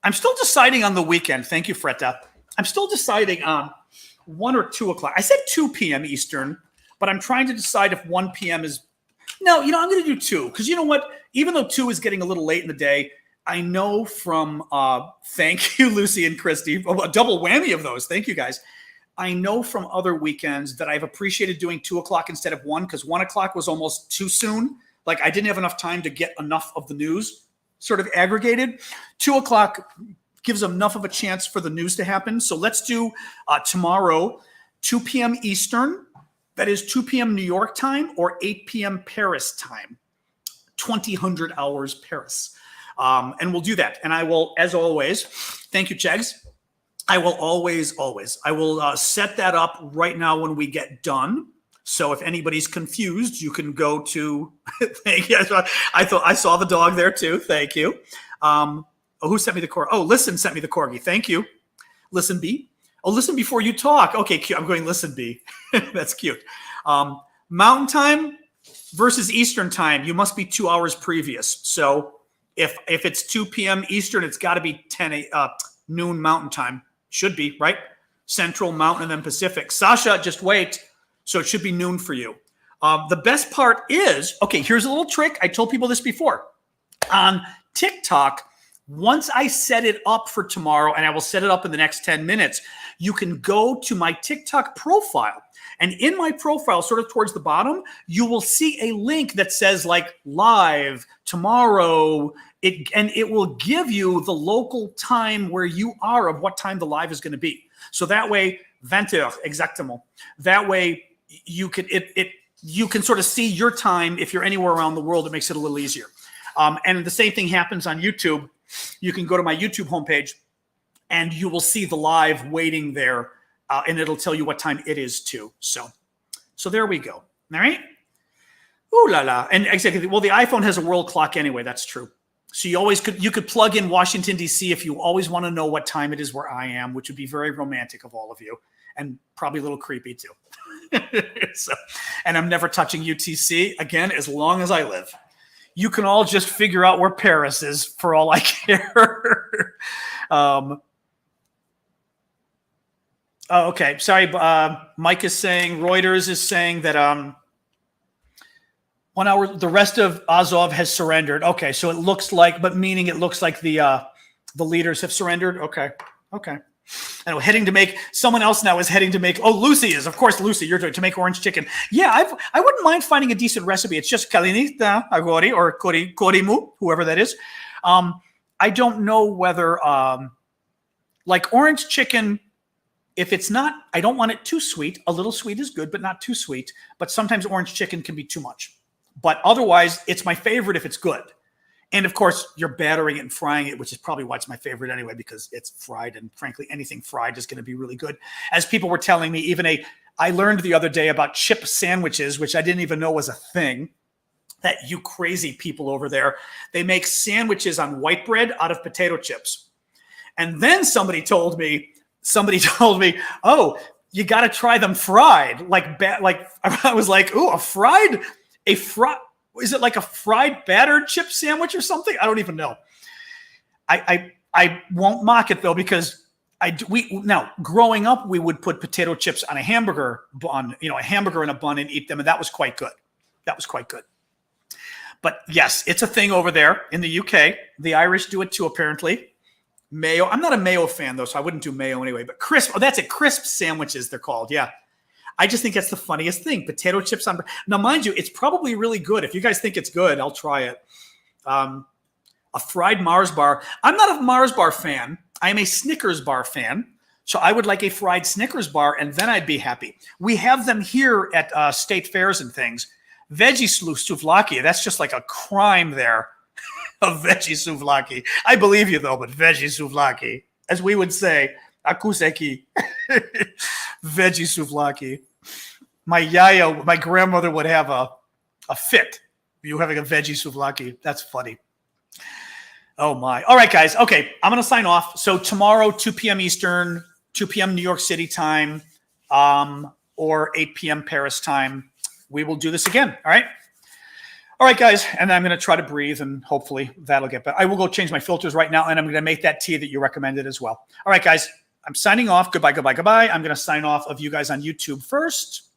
I'm still deciding on the weekend. Thank you, Fretta. I'm still deciding on 1 or 2 o'clock. I said 2 p.m. Eastern, but I'm trying to decide if 1 p.m. is... No, I'm going to do 2, because you know what? Even though 2 is getting a little late in the day, I know from... thank you, Lucy and Christy. A double whammy of those. Thank you, guys. I know from other weekends that I've appreciated doing 2 o'clock instead of 1, because 1 o'clock was almost too soon. Like, I didn't have enough time to get enough of the news sort of aggregated. 2 o'clock gives enough of a chance for the news to happen. So let's do tomorrow, 2 p.m. Eastern. That is 2 p.m. New York time or 8 p.m. Paris time. 2000 hours Paris. And we'll do that. And I will, as always, thank you, Chegs. I will always, I will set that up right now when we get done. So if anybody's confused, you can go to, thank you. I saw the dog there too. Thank you. Who sent me the corgi? Oh, Listen sent me the corgi. Thank you. Listen, B. Oh, listen before you talk. Okay, cute. I'm going Listen, B. That's cute. Mountain time versus Eastern time. You must be 2 hours previous. So if it's 2 p.m. Eastern, it's got to be noon Mountain time. Should be, right? Central, Mountain, and then Pacific. Sasha, just wait. So it should be noon for you. The best part is, okay, here's a little trick. I told people this before. On TikTok, once I set it up for tomorrow, and I will set it up in the next 10 minutes, you can go to my TikTok profile. And in my profile, sort of towards the bottom, you will see a link that says like live tomorrow. It will give you the local time where you are of what time the live is going to be. So that way, 20 heures, exactement. That way, you can sort of see your time. If you're anywhere around the world, it makes it a little easier. And the same thing happens on YouTube. You can go to my YouTube homepage, and you will see the live waiting there, and it'll tell you what time it is too. So there we go. All right. Ooh la la. And exactly. Well, the iPhone has a world clock anyway. That's true. So you could plug in Washington, D.C. if you always want to know what time it is where I am, which would be very romantic of all of you, and probably a little creepy too. And I'm never touching UTC again as long as I live. You can all just figure out where Paris is for all I care. Okay. Sorry. Mike is saying, Reuters is saying that 1 hour, the rest of Azov has surrendered. Okay. So it looks like, but meaning it looks like the leaders have surrendered. Okay. And we're heading to make, someone else now is heading to make, Lucy is, of course, Lucy, you're doing to make orange chicken. Yeah, I wouldn't mind finding a decent recipe. It's just kalinita agori or korimu, whoever that is. I don't know whether, like orange chicken, if it's not, I don't want it too sweet. A little sweet is good, but not too sweet. But sometimes orange chicken can be too much. But otherwise, it's my favorite if it's good. And of course, you're battering it and frying it, which is probably why it's my favorite anyway, because it's fried. And frankly, anything fried is going to be really good. As people were telling me, I learned the other day about chip sandwiches, which I didn't even know was a thing. That you crazy people over there, they make sandwiches on white bread out of potato chips. And then somebody told me, oh, you got to try them fried. Like I was like, ooh, a fried. Is it like a fried battered chip sandwich or something? I don't even know. I won't mock it though, because growing up, we would put potato chips on a hamburger bun, a hamburger in a bun and eat them. And that was quite good. But yes, it's a thing over there in the UK. The Irish do it too, apparently. Mayo. I'm not a mayo fan though, so I wouldn't do mayo anyway, but crisp. Oh, that's it. Crisp sandwiches, they're called. Yeah. I just think that's the funniest thing. Potato chips on. Now, mind you, it's probably really good. If you guys think it's good, I'll try it. A fried Mars bar. I'm not a Mars bar fan. I am a Snickers bar fan. So I would like a fried Snickers bar, and then I'd be happy. We have them here at state fairs and things. Veggie souvlaki. That's just like a crime there. Of veggie souvlaki. I believe you though, but veggie souvlaki, as we would say, akuseki. Veggie souvlaki. My yaya, my grandmother would have a fit. You having a veggie souvlaki. That's funny. Oh my. All right, guys. Okay, I'm going to sign off. So tomorrow, 2 p.m. Eastern, 2 p.m. New York City time, or 8 p.m. Paris time, we will do this again. All right? All right, guys. And I'm going to try to breathe, and hopefully that'll get better. I will go change my filters right now, and I'm going to make that tea that you recommended as well. All right, guys. I'm signing off. Goodbye, goodbye, goodbye. I'm going to sign off of you guys on YouTube first.